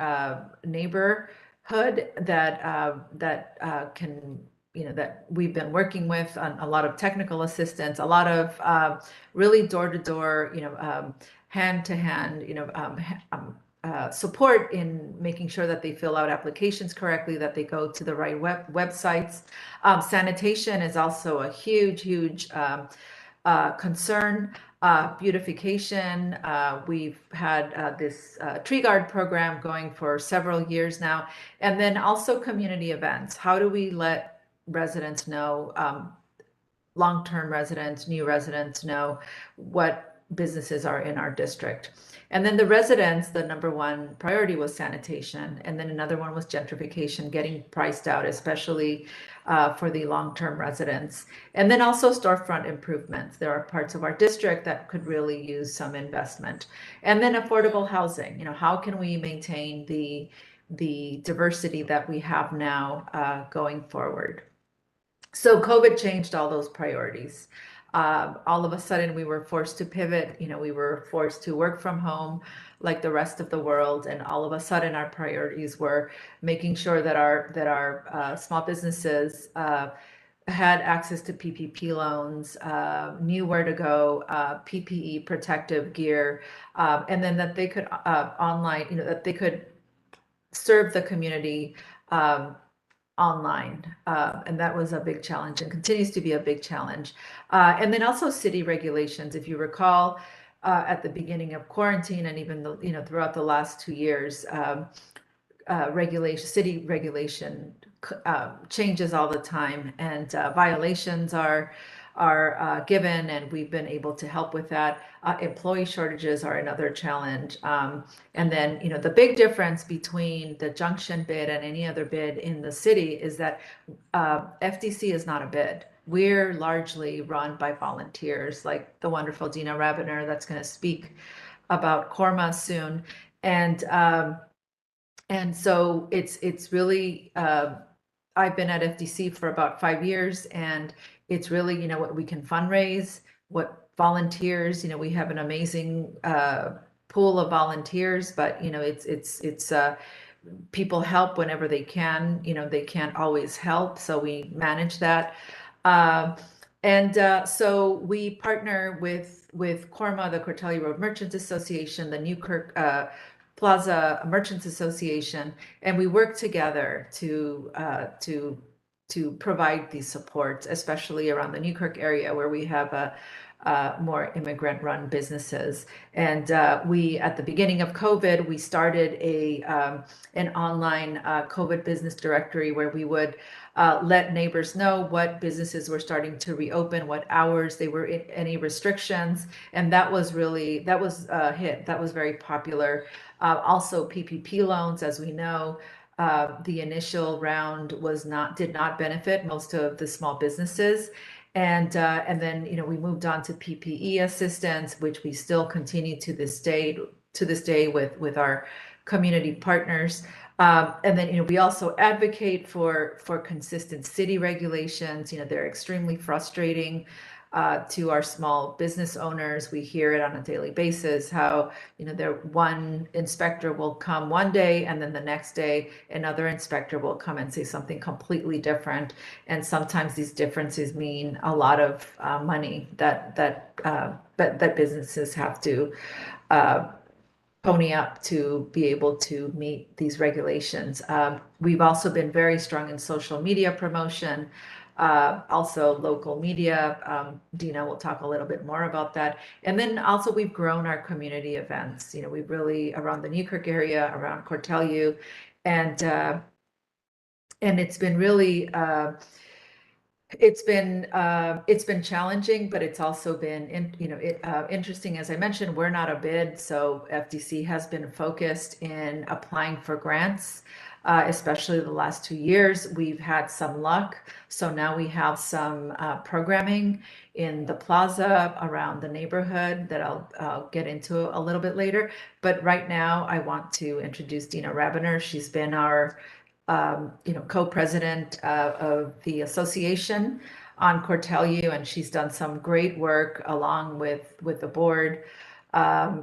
neighborhood that can, that we've been working with on a lot of technical assistance, a lot of really door-to-door, hand-to-hand, support in making sure that they fill out applications correctly, that they go to the right websites. Sanitation is also a huge concern. Beautification. We've had this tree guard program going for several years now. And then also community events. How do we let residents know, long-term residents, new residents know what businesses are in our district? And then the residents, the number one priority was sanitation. And then another one was gentrification, getting priced out, especially for the long-term residents. And then also storefront improvements. There are parts of our district that could really use some investment. And then affordable housing. How can we maintain the diversity that we have now going forward? So COVID changed all those priorities. All of a sudden, we were forced to pivot. We were forced to work from home like the rest of the world. And all of a sudden, our priorities were making sure that our small businesses had access to PPP loans, knew where to go, PPE, protective gear, and then that they could online, that they could serve the community online. And that was a big challenge and continues to be a big challenge. And then also city regulations. If you recall, at the beginning of quarantine and even throughout the last 2 years, city regulation changes all the time, and violations are given, and we've been able to help with that. Employee shortages are another challenge. And then, the big difference between the Junction bid and any other bid in the city is that FDC is not a bid. We're largely run by volunteers, like the wonderful Dina Rabiner that's going to speak about Korma soon. And so it's really, I've been at FDC for about 5 years, and it's really, what we can fundraise, what volunteers, we have an amazing pool of volunteers, but, it's people help whenever they can, they can't always help. So we manage that. So we partner with Korma, the Cortelli Road Merchants Association, the Newkirk Plaza Merchants Association, and we work together to provide these supports, especially around the Newkirk area where we have more immigrant-run businesses. And we, at the beginning of COVID, we started an online COVID business directory where we would let neighbors know what businesses were starting to reopen, what hours they were in, any restrictions, and that was a hit. That was very popular. Also, PPP loans, as we know. The initial round did not benefit most of the small businesses. And then, we moved on to PPE assistance, which we still continue to this day with our community partners. And then, we also advocate for consistent city regulations. They're extremely frustrating. to our small business owners. We hear it on a daily basis, how, their one inspector will come one day and then the next day another inspector will come and say something completely different. And sometimes these differences mean a lot of money that businesses have to pony up to be able to meet these regulations. We've also been very strong in social media promotion, also local media. Dina will talk a little bit more about that. And then also we've grown our community events. We've really, around the Newkirk area, around Cortelyou, and it's been really, it's been challenging, but it's also been interesting. As I mentioned, we're not a bid, so FDC has been focused in applying for grants, especially the last 2 years. We've had some luck, so now we have some programming in the plaza around the neighborhood that I'll get into a little bit later. But right now, I want to introduce Dina Rabiner. She's been our co-president of the association on Cortelyou, and she's done some great work along with the board.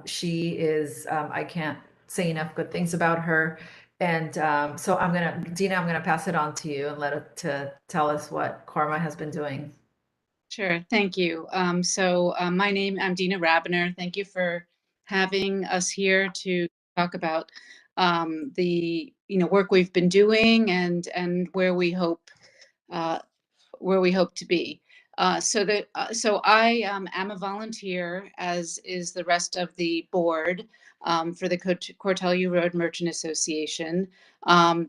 She is, I can't say enough good things about her. And so Dina, I'm gonna pass it on to you and let it to tell us what Corma has been doing. Sure, thank you. I'm Dina Rabiner. Thank you for having us here to talk about the work we've been doing and where we hope to be. So I am a volunteer, as is the rest of the board, for the Cortelyou Road Merchant Association.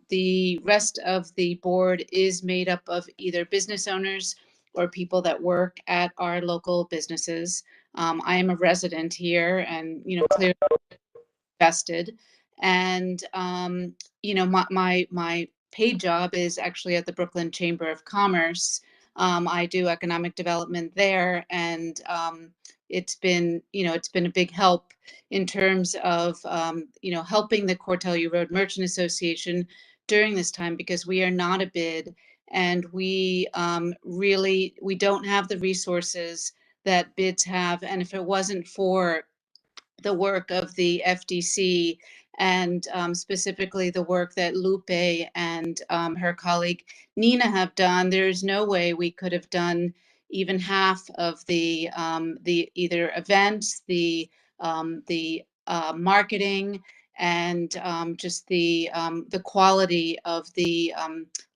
The rest of the board is made up of either business owners or people that work at our local businesses. I am a resident here and clearly vested, and my paid job is actually at the Brooklyn Chamber of Commerce. I do economic development there, and it's been a big help in terms of helping the Cortelyou Road Merchant Association during this time, because we are not a bid, and we don't have the resources that bids have. And if it wasn't for the work of the FDC and specifically the work that Lupe and her colleague Nina have done, there's no way we could have done even half of the either events, the marketing, and just the quality of the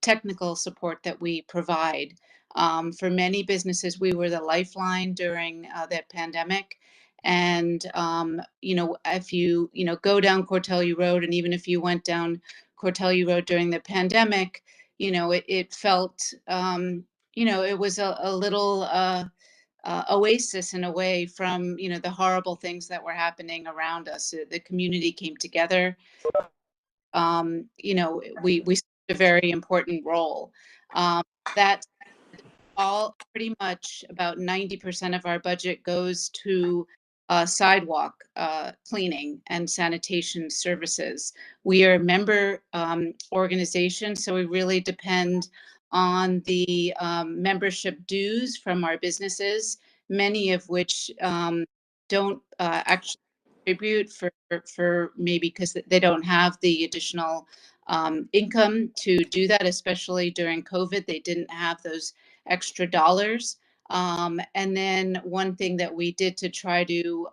technical support that we provide. For many businesses, we were the lifeline during the pandemic. And, if you, go down Cortelyou Road, and even if you went down Cortelyou Road during the pandemic, it felt, it was a little oasis in a way from, the horrible things that were happening around us. The community came together. We served a very important role. That all pretty much about 90% of our budget goes to sidewalk cleaning and sanitation services. We are a member organization, so we really depend on the membership dues from our businesses, many of which don't actually contribute for maybe because they don't have the additional income to do that, especially during COVID. They didn't have those extra dollars. And then one thing that we did to try to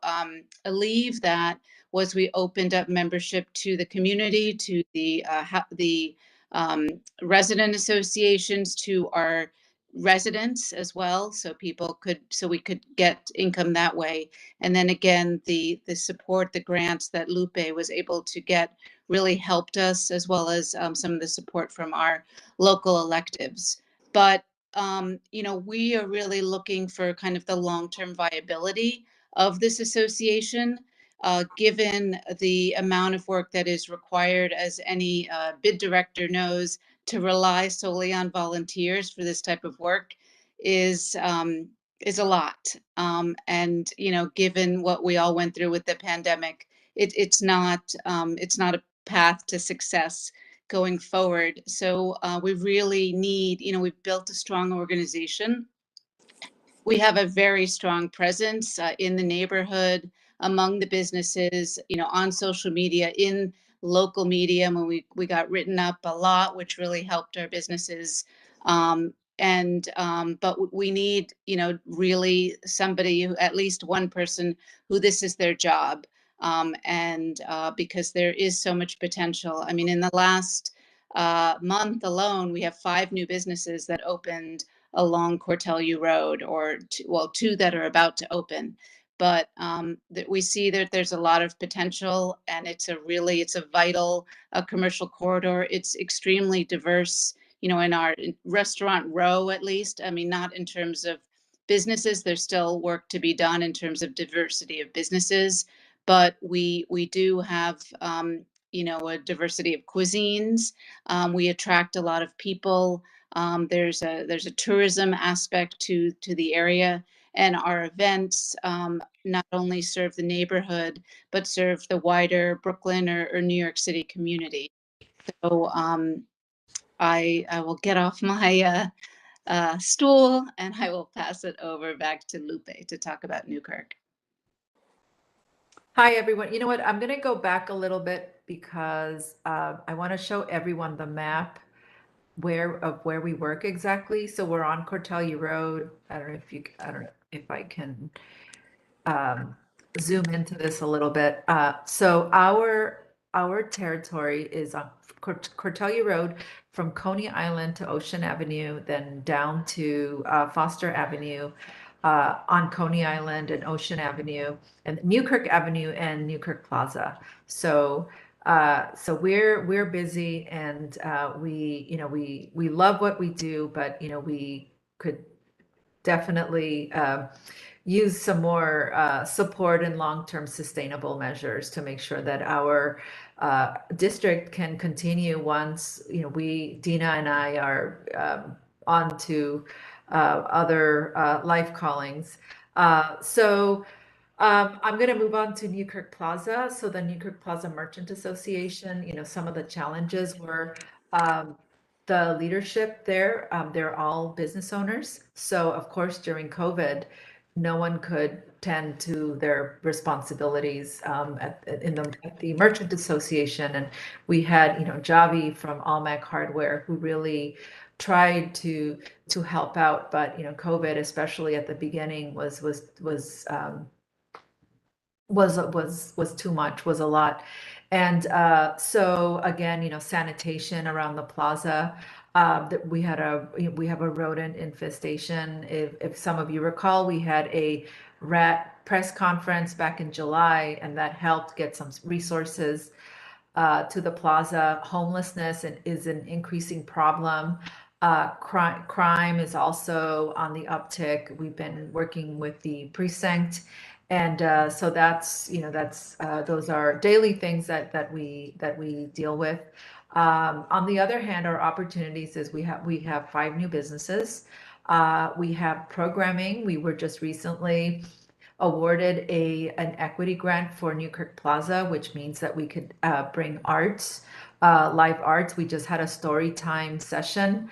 alleviate that was we opened up membership to the community, to the resident associations, to our residents as well, so we could get income that way. And then again, the support, the grants that Lupe was able to get really helped us, as well as some of the support from our local electives. But we are really looking for kind of the long-term viability of this association, given the amount of work that is required, as any bid director knows. To rely solely on volunteers for this type of work is a lot. And given what we all went through with the pandemic, it's not a path to success going forward. So we really need, we've built a strong organization we have a very strong presence in the neighborhood, among the businesses, on social media, in local media. When we got written up a lot, which really helped our businesses. But we need, really somebody who, at least one person who this is their job. Because there is so much potential. I mean, in the last month alone, we have 5 new businesses that opened along Cortelyou Road, or 2 that are about to open. But we see that there's a lot of potential, and it's a vital commercial corridor. It's extremely diverse, in our restaurant row, at least. I mean, not in terms of businesses. There's still work to be done in terms of diversity of businesses, but we do have a diversity of cuisines. We attract a lot of people. There's a tourism aspect to the area, and our events not only serve the neighborhood, but serve the wider Brooklyn or New York City community. So I will get off my stool, and I will pass it over back to Lupe to talk about Newkirk. Hi, everyone. You know what? I'm going to go back a little bit because I want to show everyone the map of where we work exactly. So we're on Cortelyou Road. I don't know if I can zoom into this a little bit. So our territory is on Cortelyou Road, from Coney Island to Ocean Avenue, then down to Foster Avenue, on Coney Island and Ocean Avenue, and Newkirk Avenue and Newkirk Plaza. So we're busy, and we love what we do, but we could definitely use some more support and long-term sustainable measures to make sure that our district can continue once Dina and I are on to other life callings. So I'm going to move on to Newkirk Plaza. So the Newkirk Plaza Merchant Association, some of the challenges were the leadership there. They're all business owners. So of course, during COVID, no one could tend to their responsibilities at the Merchant Association. And we had, Javi from Almac Hardware, who really tried to help out, but COVID, especially at the beginning, was too much, was a lot. And so again, sanitation around the plaza. We have a rodent infestation. If some of you recall, we had a rat press conference back in July, and that helped get some resources to the plaza. Homelessness is an increasing problem. Crime is also on the uptick. We've been working with the precinct, and so those are daily things that we deal with. On the other hand, our opportunities is we have 5 new businesses. We have programming. We were just recently awarded an equity grant for Newkirk Plaza, which means that we could bring arts, live arts. We just had a story time session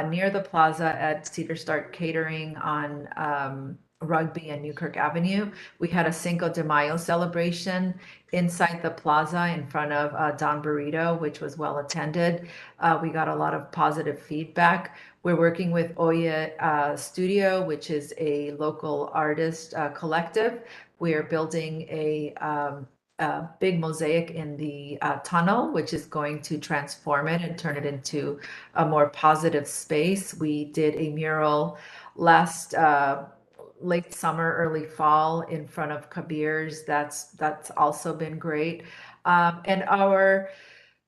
near the plaza at Cedar Start Catering on Rugby and Newkirk Avenue. We had a Cinco de Mayo celebration inside the plaza in front of Don Burrito, which was well attended. We got a lot of positive feedback. We're working with Oya Studio, which is a local artist collective. We are building a big mosaic in the tunnel, which is going to transform it and turn it into a more positive space. We did a mural last late summer, early fall in front of Kabir's. That's also been great. And our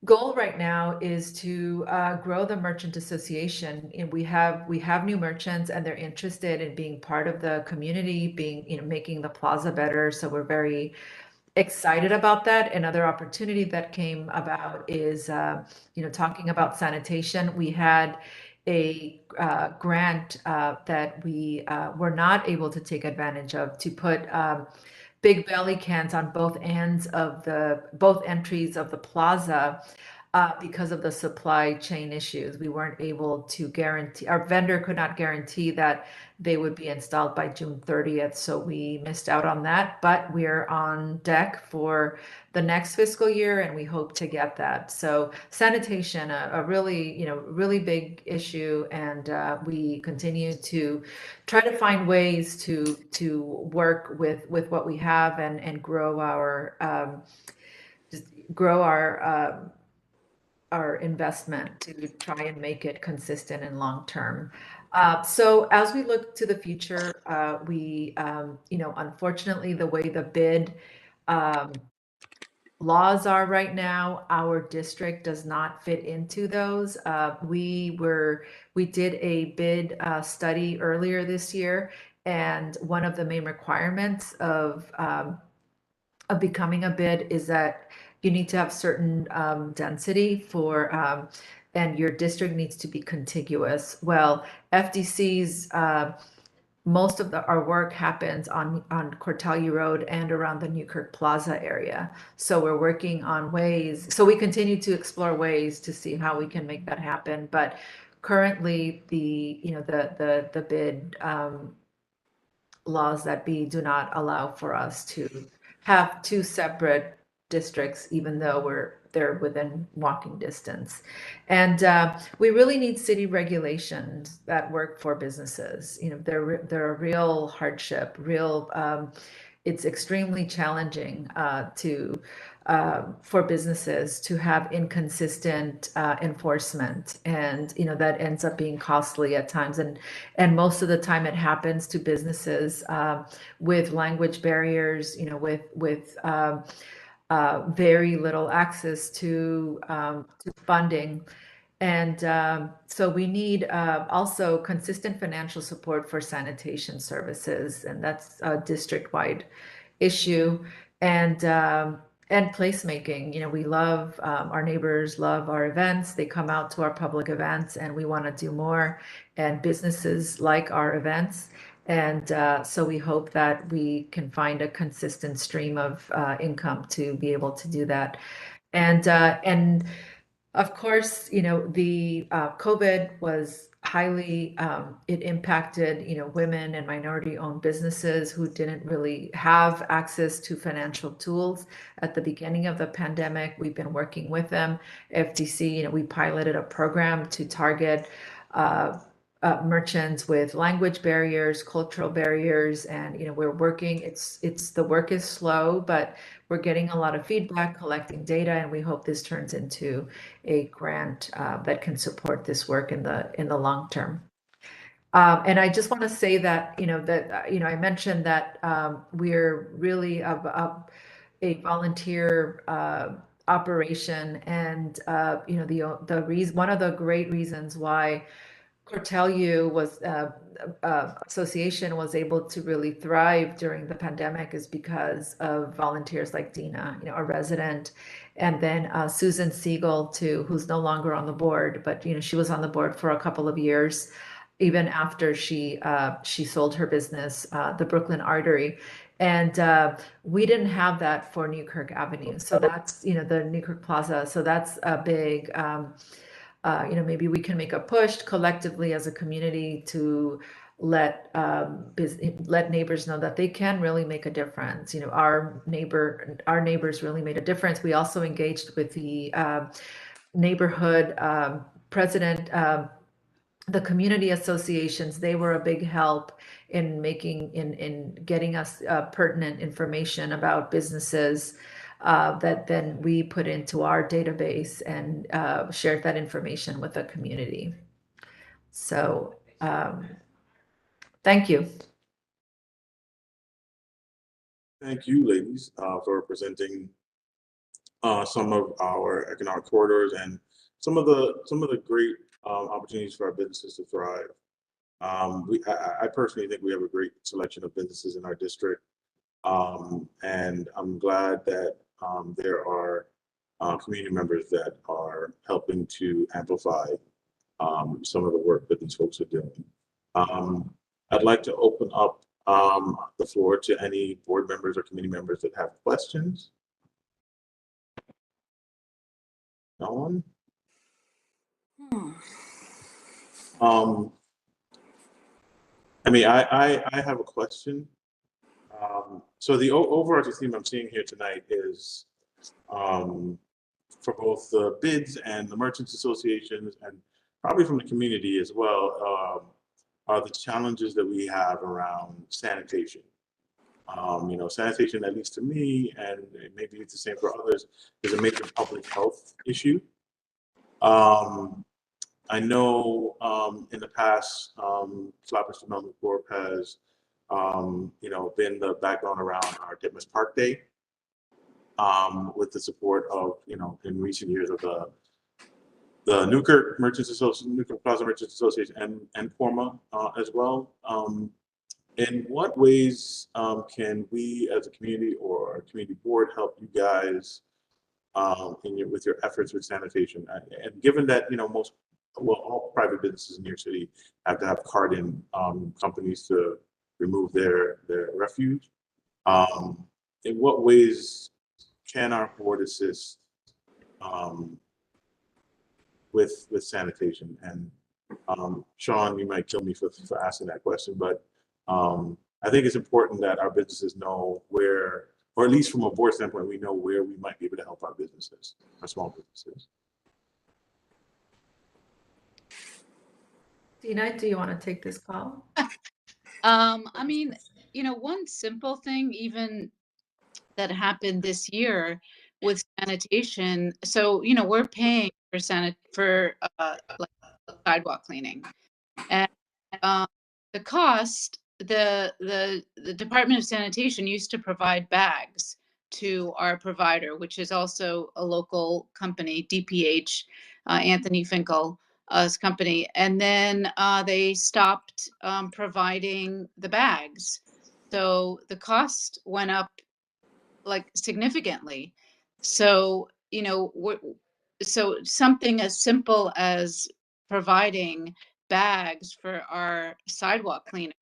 goal right now is to grow the Merchant Association. And we have new merchants, and they're interested in being part of the community, making the plaza better. So we're very excited about that. Another opportunity that came about is talking about sanitation. We had a grant that we were not able to take advantage of to put big belly cans on both entries of the plaza. because of the supply chain issues. We weren't able to guarantee, our vendor could not guarantee that they would be installed by June 30th. So we missed out on that, but we're on deck for the next fiscal year and we hope to get that. So sanitation, a really, really big issue. And we continue to try to find ways to work with what we have and grow our investment to try and make it consistent and long term. So as we look to the future, we, unfortunately, the way the bid laws are right now, our district does not fit into those. We did a bid study earlier this year, and one of the main requirements of becoming a bid is that you need to have certain density for, and your district needs to be contiguous. Well, FDC's most of our work happens on Cortalia Road and around the Newkirk Plaza area. So we're working on ways. So we continue to explore ways to see how we can make that happen. But currently, the bid laws that be do not allow for us to have two separate districts, even though they're within walking distance. And we really need city regulations that work for businesses. They're a real hardship, it's extremely challenging for businesses to have inconsistent enforcement, and that ends up being costly at times. And most of the time, it happens to businesses with language barriers, with very little access to funding. And so we need also consistent financial support for sanitation services, and that's a district-wide issue. And placemaking, we love our neighbors, love our events. They come out to our public events, and we want to do more. And businesses like our events. And so we hope that we can find a consistent stream of income to be able to do that. And of course, the COVID was highly, it impacted, women and minority-owned businesses who didn't really have access to financial tools at the beginning of the pandemic. We've been working with them. FTC, we piloted a program to target merchants with language barriers, cultural barriers, and we're working. The work is slow, but we're getting a lot of feedback, collecting data, and we hope this turns into a grant that can support this work in the long term. And I just want to say that I mentioned that we're really a volunteer operation, and one of the great reasons why Cortalia association was able to really thrive during the pandemic is because of volunteers like Dina, a resident, and then Susan Siegel too, who's no longer on the board, but she was on the board for a couple of years, even after she sold her business, the Brooklyn Artery. And we didn't have that for Newkirk Avenue. So that's, the Newkirk Plaza. So that's a big, maybe we can make a push collectively as a community to let neighbors know that they can really make a difference. Our neighbors really made a difference. We also engaged with the neighborhood president, the community associations. They were a big help in getting us pertinent information about businesses that then we put into our database and shared that information with the community. So thank you. Thank you, ladies, for presenting some of our economic corridors and some of the great opportunities for our businesses to thrive. I personally think we have a great selection of businesses in our district, and I'm glad that there are community members that are helping to amplify some of the work that these folks are doing. I'd like to open up the floor to any board members or committee members that have questions. No one? Hmm. I mean, I have a question. So the overarching theme I'm seeing here tonight is for both the bids and the merchants associations and probably from the community as well, are the challenges that we have around sanitation. You know, sanitation, at least to me, and maybe it's the same for others, is a major public health issue. I know in the past, Flatbush Development Corp has, you know, been the backbone around our Ditmas Park Day, with the support of, you know, in recent years of the Newkirk Merchants Association, Newkirk Plaza Merchants Association, and Forma as well. In what ways can we, as a community or a community board, help you guys with your efforts with sanitation? And given that, you know, all private businesses in New York City have to have carbon companies to remove their refuse, in what ways can our board assist with sanitation? And Sean, you might kill me for asking that question, but I think it's important that our businesses know where, or at least from a board standpoint, we know where we might be able to help our businesses, our small businesses. Dina, do you want to take this call? I mean, you know, one simple thing even that happened this year with sanitation. So, you know, we're paying for like sidewalk cleaning, and the cost, the Department of Sanitation used to provide bags to our provider, which is also a local company, DPH, Anthony Finkel's company, and then they stopped providing the bags, so the cost went up like significantly. So, you know, so something as simple as providing bags for our sidewalk cleaner,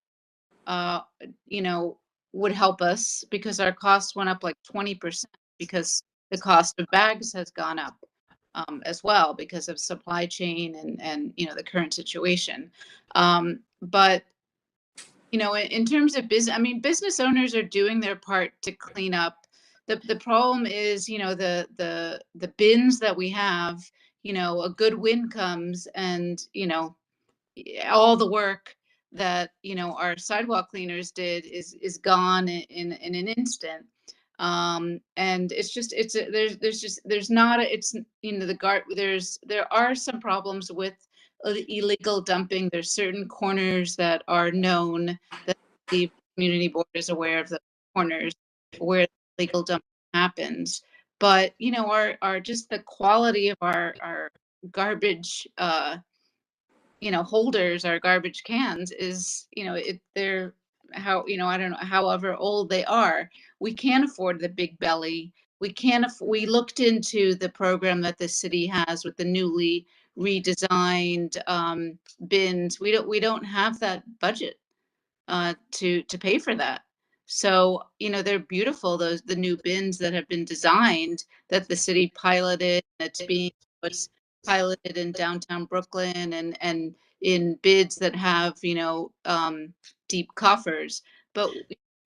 you know, would help us because our costs went up like 20% because the cost of bags has gone up as well because of supply chain and you know, the current situation. But you know, in terms of business, I mean, business owners are doing their part to clean up. The problem is, you know, the bins that we have, you know, a good wind comes and, you know, all the work that, you know, our sidewalk cleaners did is gone in an instant. And it's just, there's not a, it's, you know, there are some problems with illegal dumping. There's certain corners that are known that the community board is aware of the corners where illegal dumping happens. But, you know, our just the quality of our garbage, you know, holders, our garbage cans is, you know, they're how, you know, I don't know, however old they are, we can't afford the big belly. We can't, we looked into the program that the city has with the newly redesigned bins. We don't have that budget to pay for that. So, you know, they're beautiful, the new bins that have been designed that the city piloted, that's being was piloted in downtown Brooklyn and in bids that have, you know, deep coffers. But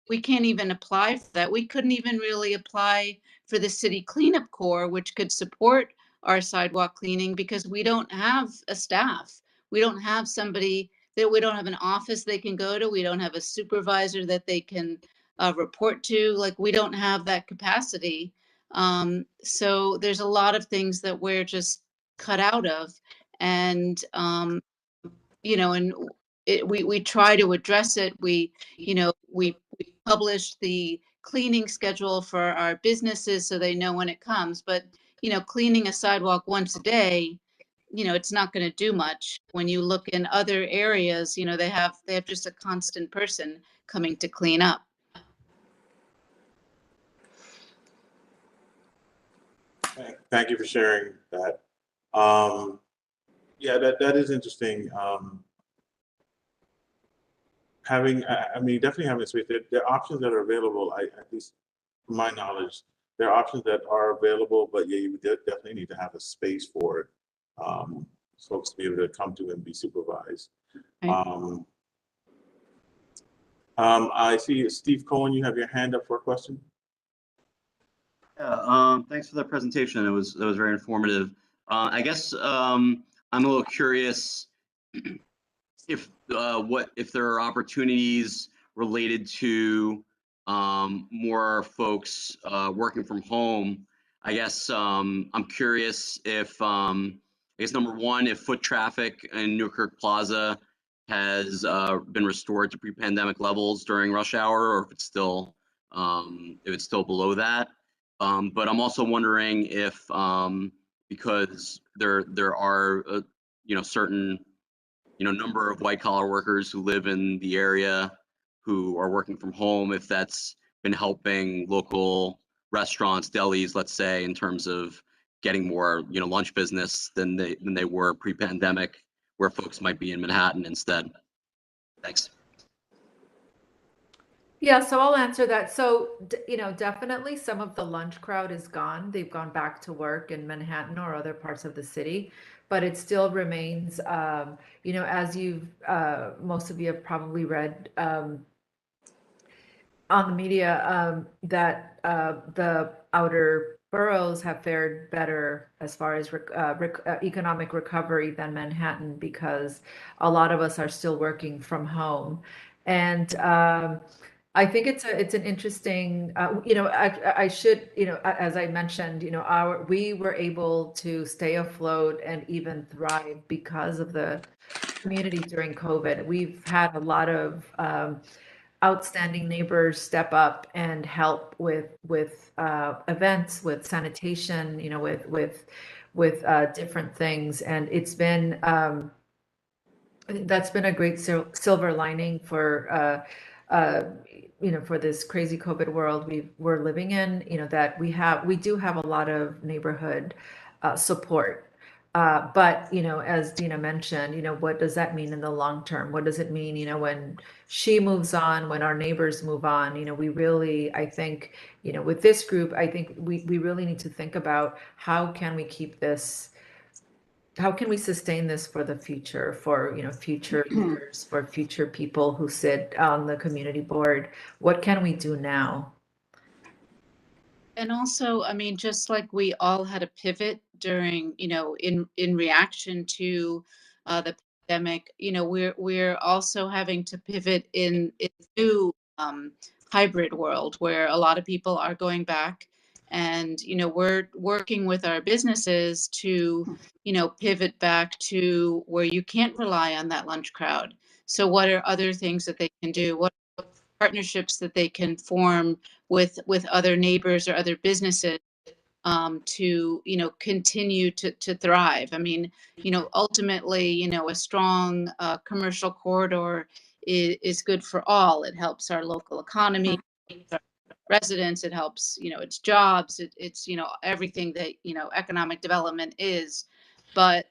we can't even apply for that. We couldn't even really apply for the city cleanup corps, which could support our sidewalk cleaning because we don't have a staff. We don't have somebody that, we don't have an office they can go to. We don't have a supervisor that they can report to. Like, we don't have that capacity. So there's a lot of things that we're just cut out of. And, you know, and we try to address it. We, you know, we publish the cleaning schedule for our businesses so they know when it comes. But, you know, cleaning a sidewalk once a day, you know, it's not going to do much. When you look in other areas, you know, they have just a constant person coming to clean up. Thank you for sharing that. Yeah, that is interesting. I mean, definitely having space. There are options that are available, at least from my knowledge, there are options that are available, but yeah, you would definitely need to have a space for folks to be able to come to and be supervised. Right. I see Steve Cohen, you have your hand up for a question. Yeah, thanks for that presentation. It was very informative. I guess I'm a little curious if there are opportunities related to more folks working from home. I guess I'm curious if I guess number one, if foot traffic in Newkirk Plaza has been restored to pre-pandemic levels during rush hour, or if it's still below that. But I'm also wondering if because there are certain number of white collar workers who live in the area who are working from home, if that's been helping local restaurants, delis, let's say, in terms of getting more lunch business than they were pre-pandemic, where folks might be in Manhattan instead. Thanks. Yeah, so I'll answer that. So, definitely some of the lunch crowd is gone. They've gone back to work in Manhattan or other parts of the city, but it still remains, as most of you have probably read on the media, that the outer boroughs have fared better as far as economic recovery than Manhattan, because a lot of us are still working from home. And I think it's an interesting, I should, as I mentioned, we were able to stay afloat and even thrive because of the community during COVID. We've had a lot of outstanding neighbors step up and help with events, with sanitation, with different things, and it's been that's been a great silver lining for for this crazy COVID world we're living in. That we do have a lot of neighborhood support. But as Dina mentioned, what does that mean in the long term? What does it mean, when she moves on, when our neighbors move on? We really, I think, with this group, I think we really need to think about how can we keep this, how can we sustain this for the future, for future leaders, for future people who sit on the community board? What can we do now? And also, I mean, just like we all had a pivot during, in reaction to the pandemic, we're also having to pivot in new hybrid world where a lot of people are going back, and we're working with our businesses to pivot back to where you can't rely on that lunch crowd. So what are other things that they can do? What partnerships that they can form with other neighbors or other businesses to continue to thrive? I mean, ultimately, a strong commercial corridor is good for all. It helps our local economy, our residents. It helps its jobs. It's everything that economic development is. But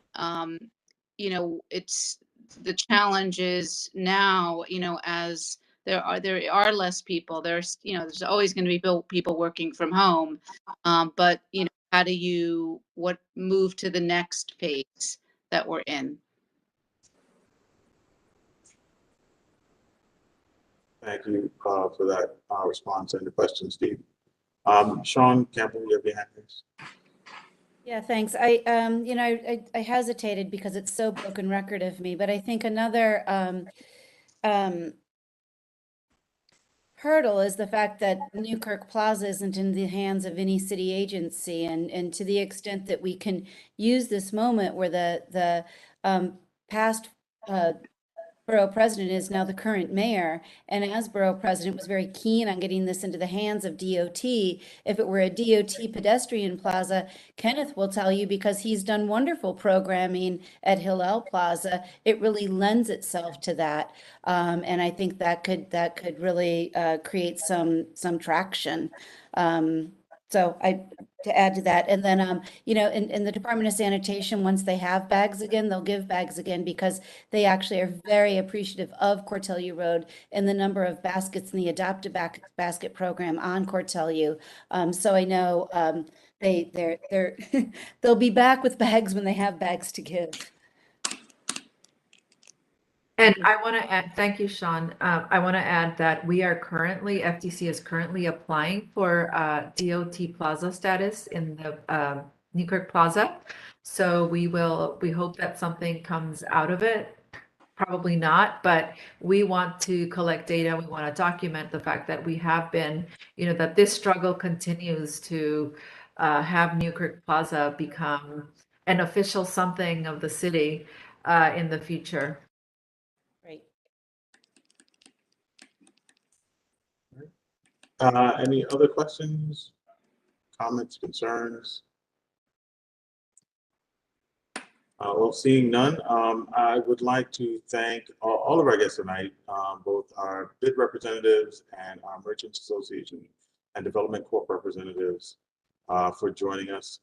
it's the challenge is now, as there are less people. There's always going to be people working from home, but how do you move to the next phase that we're in? Thank you for that response and the question, Steve. Sean Campbell, you have your hand raised. Yeah, thanks. I hesitated because it's so broken record of me, but I think another hurdle is the fact that Newkirk Plaza isn't in the hands of any city agency, and to the extent that we can use this moment where the past borough president is now the current mayor, and as borough president was very keen on getting this into the hands of DOT. If it were a DOT pedestrian plaza, Kenneth will tell you, because he's done wonderful programming at Hillel Plaza, it really lends itself to that, and I think that could really create some traction. So to add to that. And then, you know, in the Department of Sanitation, once they have bags again, they'll give bags again because they actually are very appreciative of Cortellia Road and the number of baskets in the adopted basket program on Cortellia. So I know they're they'll be back with bags when they have bags to give. And I want to add, thank you, Sean. I want to add that we are currently, FTC is currently applying for DOT Plaza status in the Newkirk Plaza. So we hope that something comes out of it. Probably not, but we want to collect data. We want to document the fact that we have been, you know, that this struggle continues to have Newkirk Plaza become an official something of the city in the future. Great. Any other questions, comments, concerns? Well, seeing none, I would like to thank all of our guests tonight, both our bid representatives and our Merchants Association and Development Corp representatives for joining us.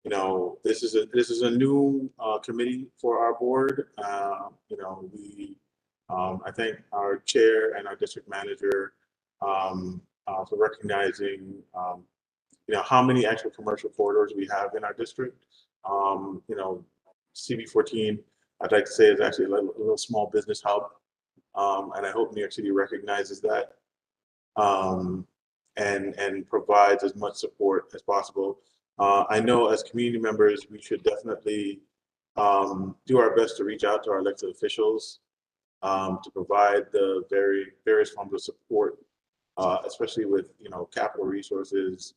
You know, this is a new committee for our board. You know, I thank our chair and our district manager for recognizing you know, how many actual commercial corridors we have in our district. You know, CB14, I'd like to say, is actually a little small business hub, and I hope New York City recognizes that and provides as much support as possible. I know as community members, we should definitely do our best to reach out to our elected officials to provide the various forms of support, especially with, you know, capital resources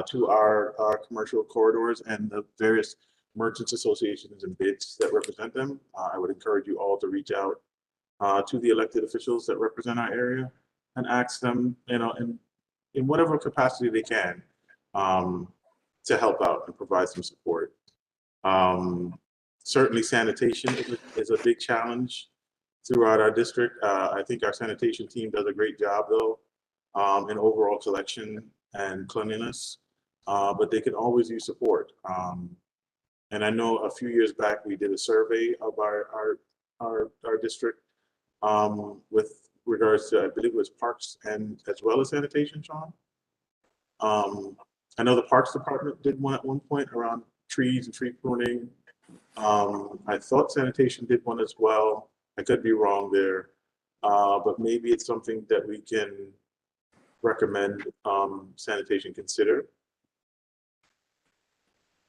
to our commercial corridors and the various merchants associations and bids that represent them. I would encourage you all to reach out to the elected officials that represent our area and ask them, you know, in whatever capacity they can, to help out and provide some support. Certainly sanitation is a big challenge throughout our district. I think our sanitation team does a great job though in overall collection and cleanliness, but they can always use support. And I know a few years back we did a survey of our district with regards to, I believe it was parks and as well as sanitation, Sean. I know the Parks Department did one at one point around trees and tree pruning. I thought sanitation did one as well. I could be wrong there, but maybe it's something that we can recommend sanitation consider.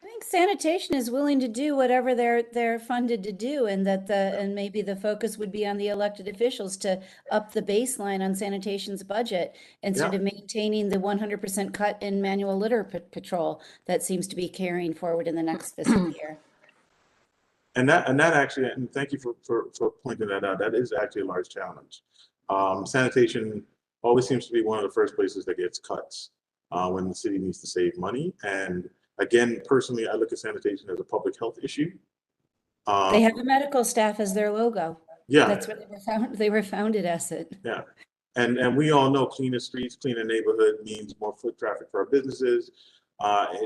I think sanitation is willing to do whatever they're funded to do, and and maybe the focus would be on the elected officials to up the baseline on sanitation's budget instead of maintaining the 100% cut in manual litter patrol that seems to be carrying forward in the next fiscal year. And that actually, and thank you for pointing that out. That is actually a large challenge. Sanitation always seems to be one of the first places that gets cuts when the city needs to save money. And again, personally, I look at sanitation as a public health issue. They have the medical staff as their logo. Yeah, that's what they were founded as it. Yeah, and we all know cleaner streets, cleaner neighborhood means more foot traffic for our businesses.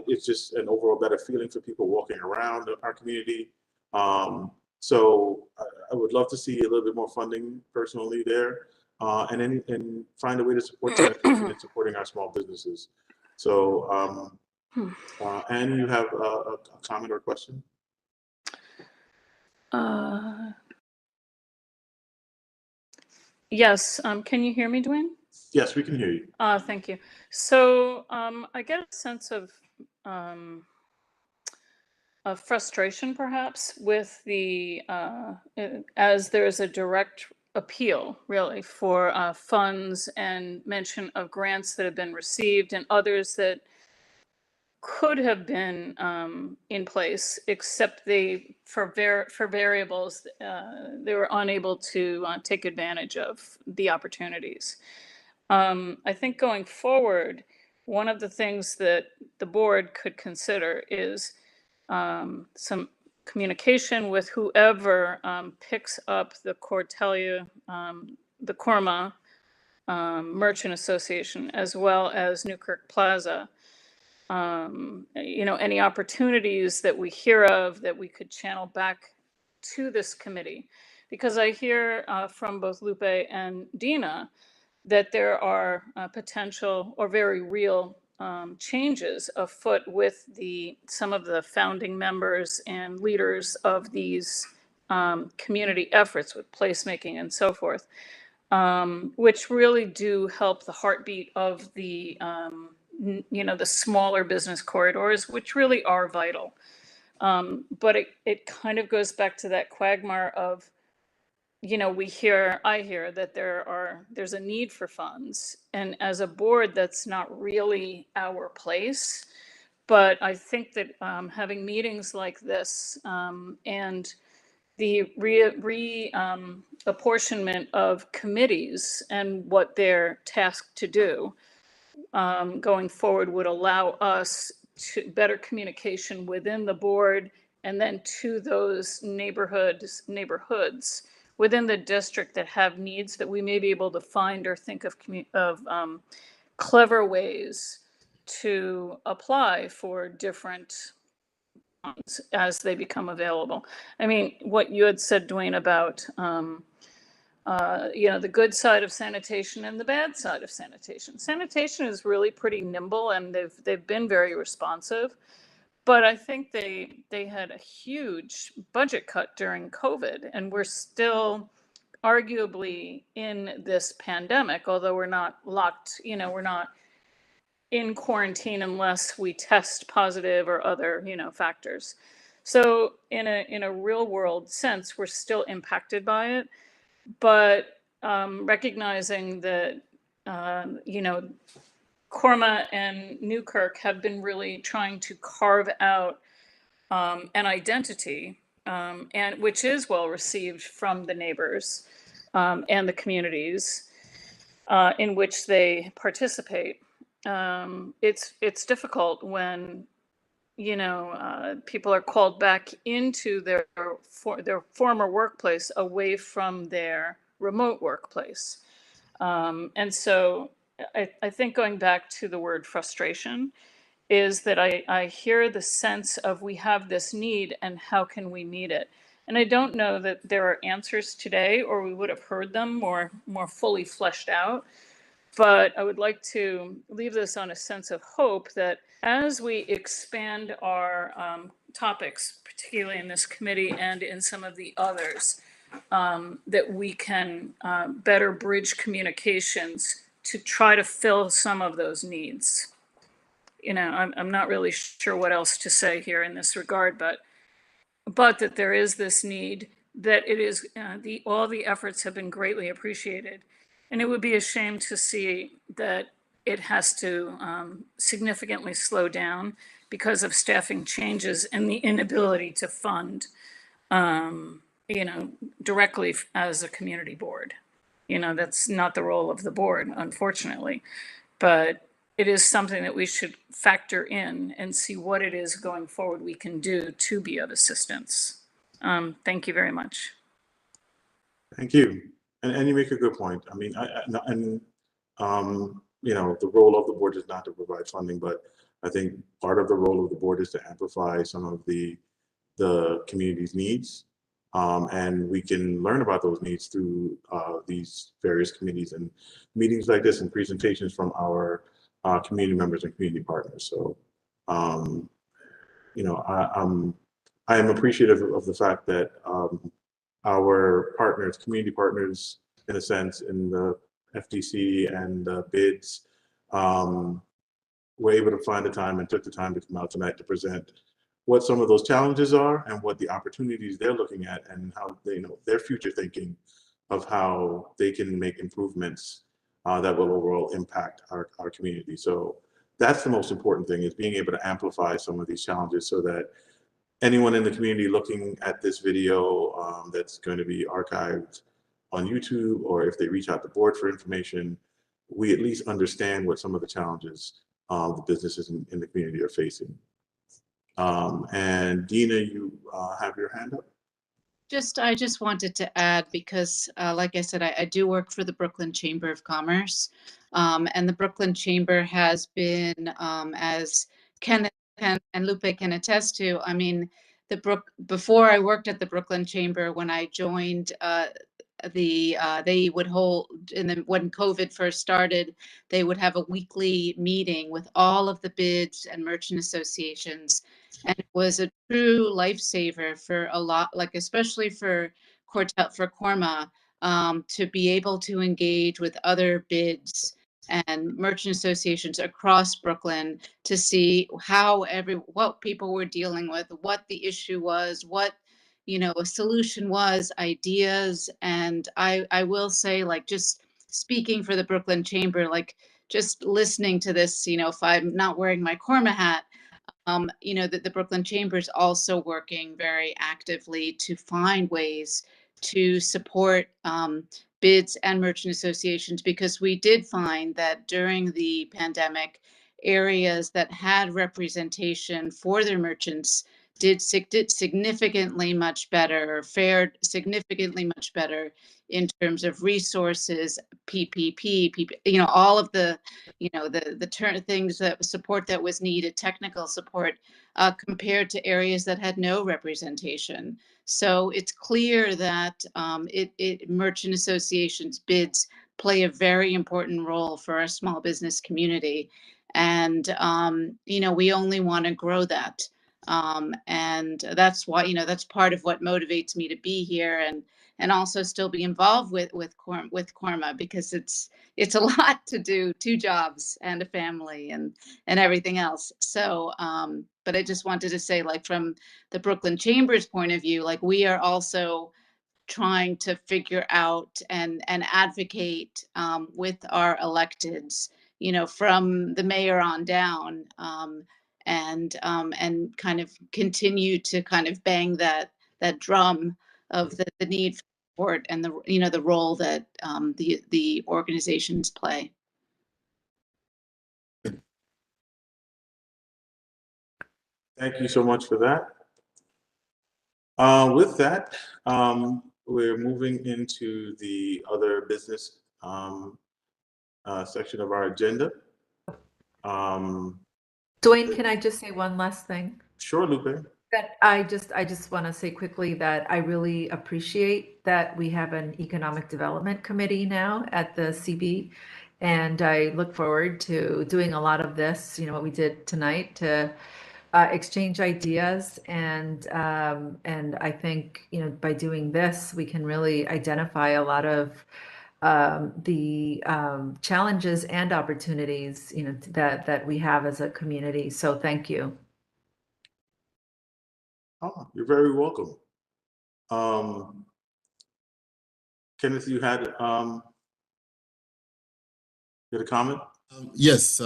It's just an overall better feeling for people walking around our community. So I would love to see a little bit more funding personally there, and find a way to support sanitation and supporting our small businesses. So, Anne, you have a comment or question? Yes. Can you hear me, Dwayne? Yes, we can hear you. Thank you. So I get a sense of frustration, perhaps, with the as there's a direct appeal, really, for funds and mention of grants that have been received and others that could have been in place, except for variables they were unable to take advantage of the opportunities. I think going forward, one of the things that the board could consider is some communication with whoever picks up the Cortellia, the Corma Merchant Association, as well as Newkirk Plaza, any opportunities that we hear of that we could channel back to this committee. Because I hear from both Lupe and Dina that there are potential or very real changes afoot with some of the founding members and leaders of these community efforts with placemaking and so forth, which really do help the heartbeat of the the smaller business corridors, which really are vital. But it kind of goes back to that quagmire of, I hear that there's a need for funds, and as a board, that's not really our place. But I think that having meetings like this and the apportionment of committees and what they're tasked to do going forward would allow us to better communication within the board and then to those neighborhoods within the district that have needs that we may be able to find or think of clever ways to apply for different funds as they become available. I mean, what you had said, Dwayne, about the good side of sanitation and the bad side of sanitation. Sanitation is really pretty nimble, and they've been very responsive. But I think they had a huge budget cut during COVID, and we're still arguably in this pandemic, although we're not locked, we're not in quarantine unless we test positive or other, factors. So in a real world sense, we're still impacted by it, but recognizing that, Korma and Newkirk have been really trying to carve out an identity, and which is well received from the neighbors and the communities in which they participate. It's difficult when people are called back into their former workplace away from their remote workplace. And so I think going back to the word frustration is that I hear the sense of we have this need and how can we meet it? And I don't know that there are answers today, or we would have heard them more fully fleshed out. But I would like to leave this on a sense of hope that as we expand our topics, particularly in this committee and in some of the others, that we can better bridge communications to try to fill some of those needs. I'm not really sure what else to say here in this regard, but that there is this need, that it is all the efforts have been greatly appreciated. And it would be a shame to see that it has to significantly slow down because of staffing changes and the inability to fund, directly as a community board. That's not the role of the board, unfortunately. But it is something that we should factor in and see what it is going forward we can do to be of assistance. Thank you very much. Thank you. And you make a good point. I mean, the role of the board is not to provide funding, but I think part of the role of the board is to amplify some of the community's needs. And we can learn about those needs through these various committees and meetings like this and presentations from our community members and community partners. So, I am appreciative of the fact that our partners, community partners, in a sense, in the FTC and the bids, were able to find the time and took the time to come out tonight to present what some of those challenges are and what the opportunities they're looking at and how they their future thinking of how they can make improvements that will overall impact our community. So that's the most important thing, is being able to amplify some of these challenges so that anyone in the community looking at this video that's going to be archived on YouTube, or if they reach out to the board for information, we at least understand what some of the challenges the businesses in the community are facing. And Dina, you have your hand up. I just wanted to add, because like I said, I do work for the Brooklyn Chamber of Commerce, and the Brooklyn Chamber has been, as Kenneth and Lupe can attest to. I mean, before I worked at the Brooklyn Chamber, when I joined, they would hold, when COVID first started, they would have a weekly meeting with all of the bids and merchant associations. And it was a true lifesaver for a lot, like especially for Corma, to be able to engage with other bids and merchant associations across Brooklyn to see how what people were dealing with, what the issue was, what a solution was, ideas. And I will say, like, just speaking for the Brooklyn Chamber, like just listening to this, if I'm not wearing my Corma hat, that the Brooklyn Chamber is also working very actively to find ways to support bids and merchant associations, because we did find that during the pandemic, areas that had representation for their merchants did significantly much better, or fared significantly much better in terms of resources, PPP, all of the things, that support that was needed, technical support, compared to areas that had no representation. So it's clear that merchant associations bids play a very important role for our small business community. And, we only want to grow that. And that's why, that's part of what motivates me to be here, and also still be involved with Corma, because it's a lot to do, 2 jobs and a family and everything else. So, but I just wanted to say, like, from the Brooklyn Chamber's point of view, like, we are also trying to figure out and advocate with our electeds, from the mayor on down, and kind of continue to kind of bang that drum of the need for support and the role that the organizations play. Thank you so much for that. With that, we're moving into the other business section of our agenda. Dwayne, can I just say one last thing? Sure, Lupe. That I just want to say quickly that I really appreciate that we have an economic development committee now at the CB, and I look forward to doing a lot of this, what we did tonight, to exchange ideas, and I think by doing this we can really identify a lot of the challenges and opportunities that we have as a community. So thank you. Oh, you're very welcome. Kenneth, you had a comment? Yes,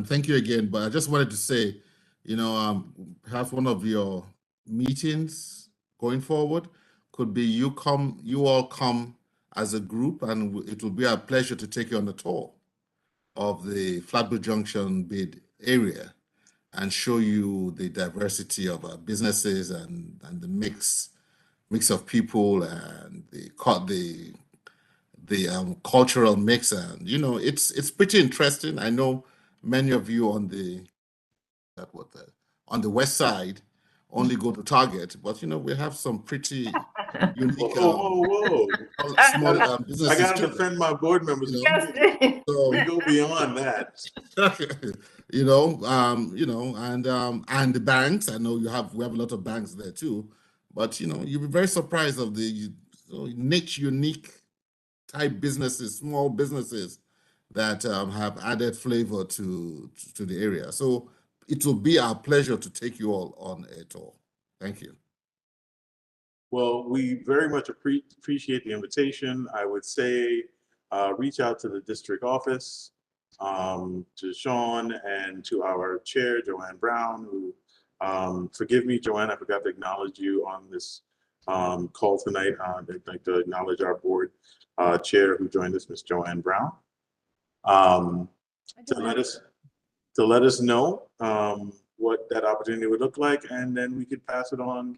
thank you again. But I just wanted to say, perhaps one of your meetings going forward could be you all come as a group, and it will be a pleasure to take you on a tour of the Flatbush Junction bid area and show you the diversity of our businesses and the mix of people and the cultural mix. And it's pretty interesting. I know many of you on the west side only go to Target, but we have some pretty unique whoa. small businesses. I gotta defend my board members. So we go beyond that. And the banks. I know we have a lot of banks there too, but you'll be very surprised of the niche, unique type businesses, small businesses that have added flavor to the area. So it will be our pleasure to take you all on a tour. Thank you. Well, we very much appreciate the invitation. I would say reach out to the district office, to Sean, and to our chair, Joanne Brown, who, forgive me, Joanne, I forgot to acknowledge you on this call tonight. I'd like to acknowledge our board chair who joined us, Ms. Joanne Brown, to let us know what that opportunity would look like, and then we could pass it on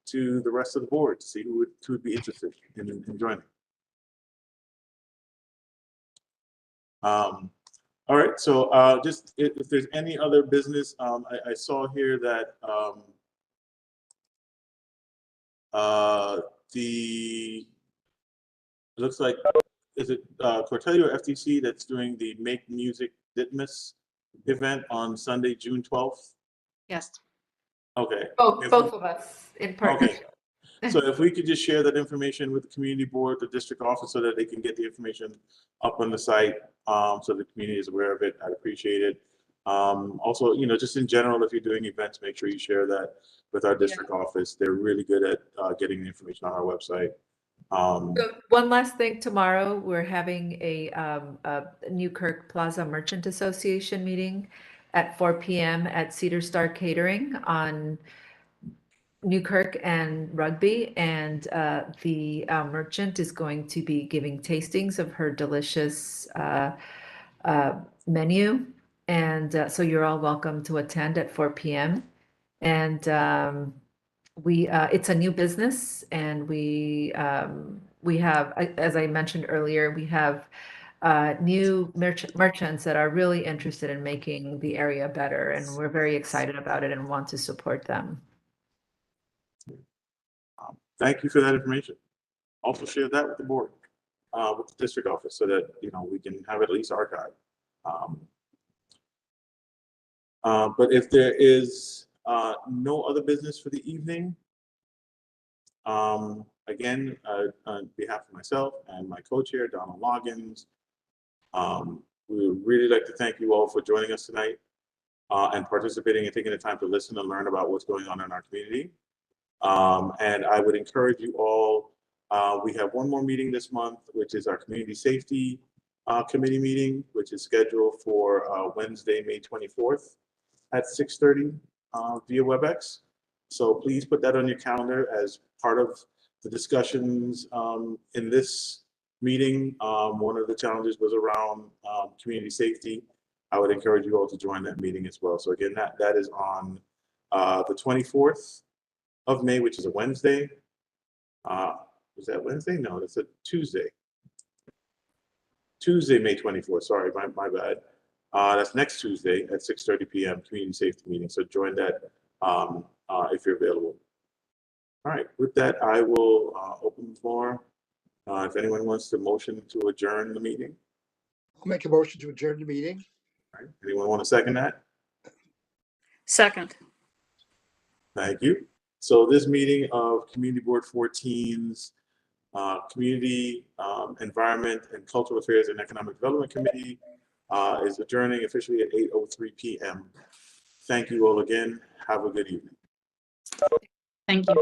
to the rest of the board to see who would be interested in joining. All right, so just if there's any other business, I saw here that it looks like, is it Cortelio FTC that's doing the Make Music Ditmas event on Sunday, June 12th? Yes. Okay. Both of us in partnership. Okay. So if we could just share that information with the community board, the district office, so that they can get the information up on the site, so the community is aware of it, I'd appreciate it. Also, you know, just in general, if you're doing events, make sure you share that with our district office. They're really good at getting the information on our website. So one last thing, tomorrow we're having a Newkirk Plaza Merchant Association meeting at 4 p.m. at Cedar Star Catering on Newkirk and Rugby, and the merchant is going to be giving tastings of her delicious menu, and so you're all welcome to attend at 4 p.m. And it's a new business, and we have, as I mentioned earlier, we have new merchants that are really interested in making the area better, and we're very excited about it and want to support them. Thank you for that information. Also share that with the board, with the district office, so that, you know, we can have it at least archived. But if there is no other business for the evening, again, on behalf of myself and my co-chair, Donald Loggins, we would really like to thank you all for joining us tonight and participating and taking the time to listen and learn about what's going on in our community. And I would encourage you all, we have one more meeting this month, which is our Community Safety Committee meeting, which is scheduled for Wednesday, May 24th at 6:30 via WebEx. So please put that on your calendar as part of the discussions in this meeting. One of the challenges was around community safety. I would encourage you all to join that meeting as well. So again, that is on the 24th of May, which is a Wednesday. Is that Wednesday? No, that's a Tuesday. Tuesday, May 24th. Sorry, my bad. That's next Tuesday at 6:30 p.m. community safety meeting. So join that if you're available. All right, with that, I will open the floor. If anyone wants to motion to adjourn the meeting. I'll make a motion to adjourn the meeting. All right, anyone want to second that? Second. Thank you. So this meeting of Community Board 14's Community, Environment, and Cultural Affairs and Economic Development Committee is adjourning officially at 8:03 p.m. Thank you all again. Have a good evening. Thank you.